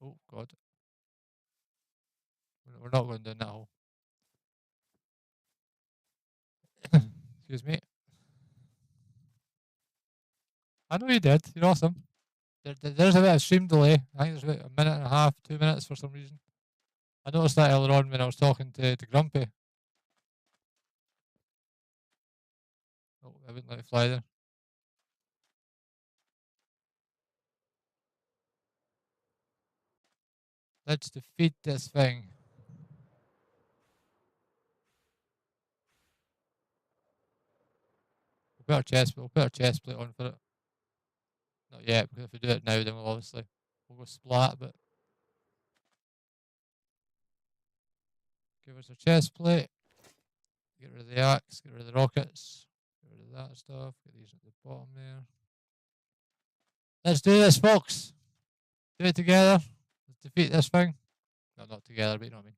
Oh, God. We're not going down that hole. Excuse me. I know you did. You're awesome. There's a bit of stream delay. I think there's about a minute and a half, 2 minutes for some reason. I noticed that earlier on when I was talking to Grumpy. Oh, I wouldn't let it fly there. Let's defeat this thing. put our chest. We'll put our chest plate on for it. Not yet, because if we do it now, then we'll go splat. But give us a chest plate. Get rid of the axe. Get rid of the rockets. Get rid of that stuff. Get these at the bottom there. Let's do this, folks. Do it together. Let's defeat this thing. No, not together, but you know what I mean.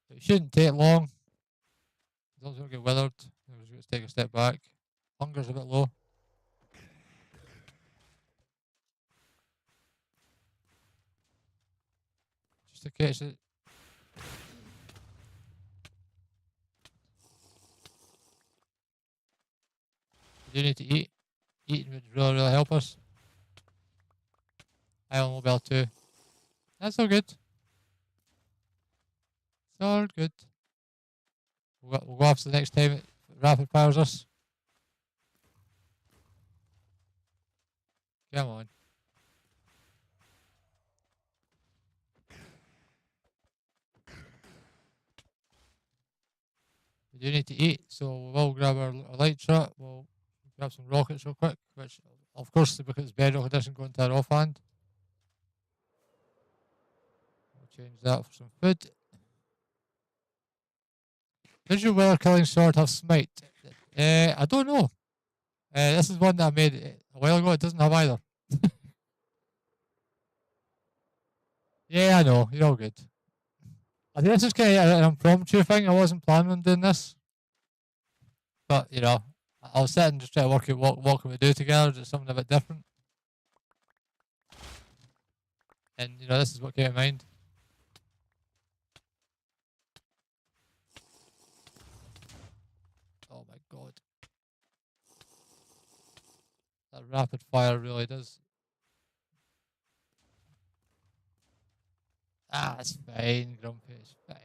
It shouldn't take long. As long as we don't get withered, we're just going to take a step back. Hunger's a bit low. Just to catch it. We do need to eat. Eating would really, really help us. I own mobile too. That's all good. It's all good. We'll go after the next time it rapid fires us. Come on. We do need to eat, so we will grab our light shot. We'll grab some rockets real quick, which, of course, because it's bedrock edition, go into our offhand. We'll change that for some food. Does your weather killing sword have smite? I don't know. This is one that I made a while ago. It doesn't have either. Yeah, I know. You're all good. I think this is kind of an impromptu thing. I wasn't planning on doing this. But, you know, I'll sit and just try to work out what can we do together. Just something a bit different. And, you know, this is what came to mind. Oh my god. That rapid fire really does. Ah, it's fine, Grumpy, it's fine.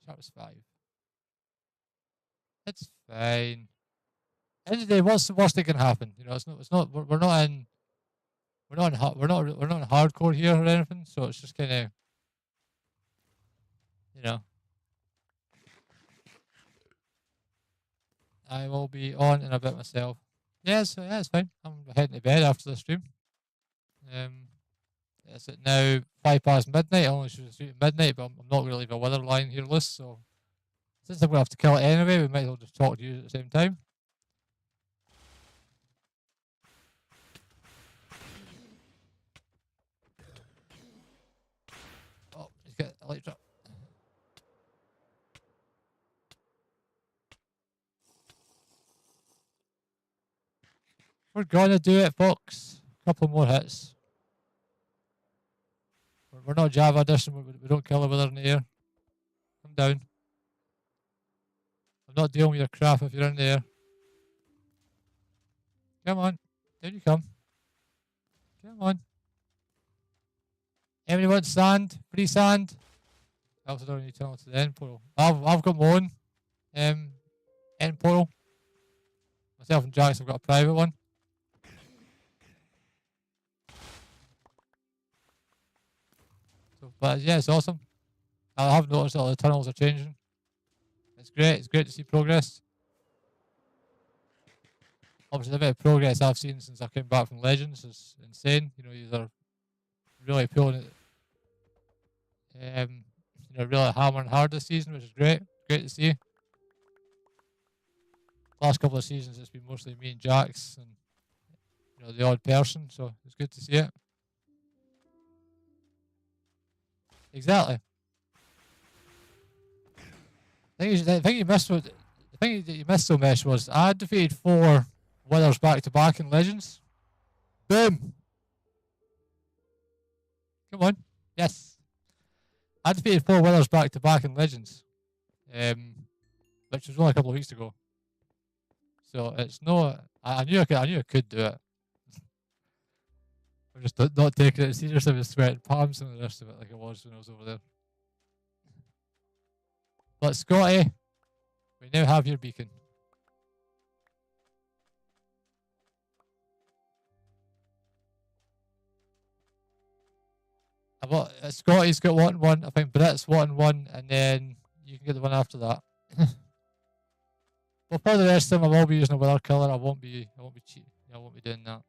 Sharp's 5. It's fine. End of the day, what's the worst that can happen? You know, we're not in hardcore here or anything, so it's just kind of, you know. I will be on in a bit myself. Yes, yeah, it's fine. I'm heading to bed after the stream. It's at now 5 past midnight. I only should shoot at midnight, but I'm not going to leave a weather line here loose, so since I'm going to have to kill it anyway, we might as well just talk to you at the same time. Oh, he's got a light drop. We're going to do it, folks. A couple more hits. We're not Java edition, we don't kill the weather in the air. Come down. I'm not dealing with your crap if you're in the air. Come on. Down you come. Come on. Anybody want sand? Free sand? I also don't need to tunnel to the end portal. I've got my own end portal. Myself and Jax have got a private one. So, but yeah, it's awesome. I have noticed that all the tunnels are changing. It's great. It's great to see progress. Obviously, the bit of progress I've seen since I came back from Legends is insane. You know, you're really pulling it. You know, really hammering hard this season, which is great. Great to see. Last couple of seasons, it's been mostly me and Jax, and you know, the odd person. So it's good to see it. Exactly. The thing you missed so much was I defeated 4 withers back to back in Legends. Boom. Come on. Yes. I defeated 4 withers back to back in Legends. Which was only a couple of weeks ago. So it's no. I knew I could do it. I'm just not taking it seriously with sweating palms and the rest of it like it was when I was over there. But Scotty, we now have your beacon. Scotty's got 1-1. I think Brit's 1-1, and then you can get the one after that. But for the rest of them, I will be using a weather colour. I won't be cheating. I won't be doing that.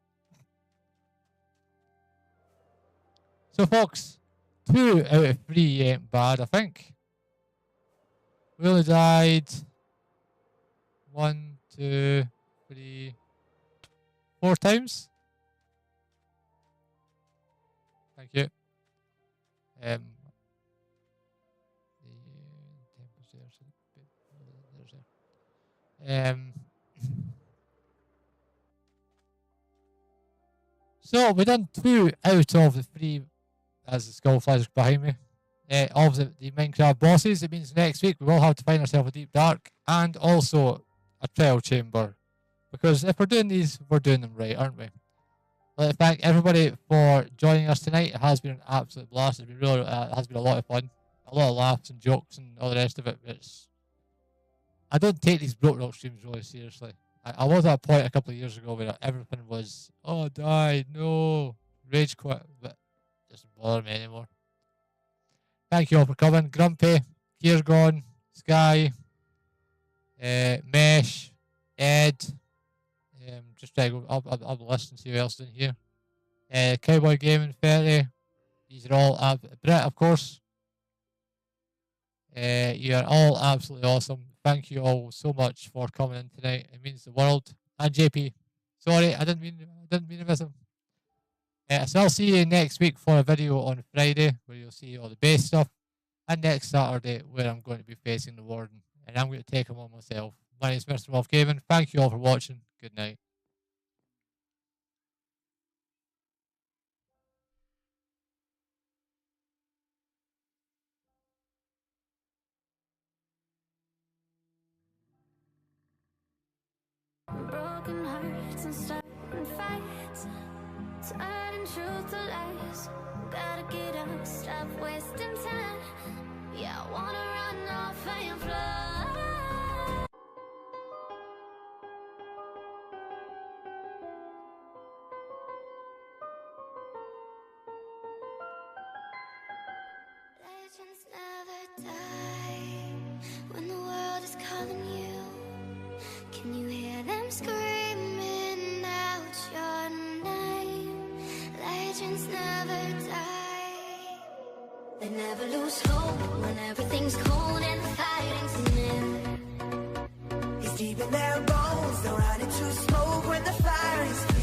So, folks, 2 out of 3 ain't bad, I think. We only died 1, 2, 3, 4 times. Thank you. So we've done 2 out of the 3, as the skull flies behind me, of the Minecraft bosses. It means next week we will have to find ourselves a deep dark and also a trial chamber, because if we're doing these, we're doing them right, aren't we? I'd like to thank everybody for joining us tonight. It has been an absolute blast. It's been really, it has been a lot of fun, a lot of laughs and jokes and all the rest of it. I don't take these Brokerock streams really seriously. I was at a point a couple of years ago where everything was, oh, died, no, rage quit, but it doesn't bother me anymore. Thank you all for coming. Grumpy, Gears Gone, Sky, Mesh, Ed, just try to go up the list and see who else is in here. Cowboy Gaming, Ferry, these are all, Brett, of course. You are all absolutely awesome. Thank you all so much for coming in tonight. It means the world. And JP, sorry, I didn't mean to miss him. So I'll see you next week for a video on Friday where you'll see all the base stuff, and next Saturday where I'm going to be facing the Warden, and I'm going to take him on myself. My name is Mr. Wolf Gaming. Thank you all for watching. Good night. Broken hearts and starting fights, turning truth to lies. Gotta get up, stop wasting time. Yeah, I wanna run off and fly. Legends never die when the world is calling you. Can you hear them screaming out your name? Legends never die. They never lose hope when everything's cold and the fighting's near. It's deep in their bones, they're running to smoke when the fire is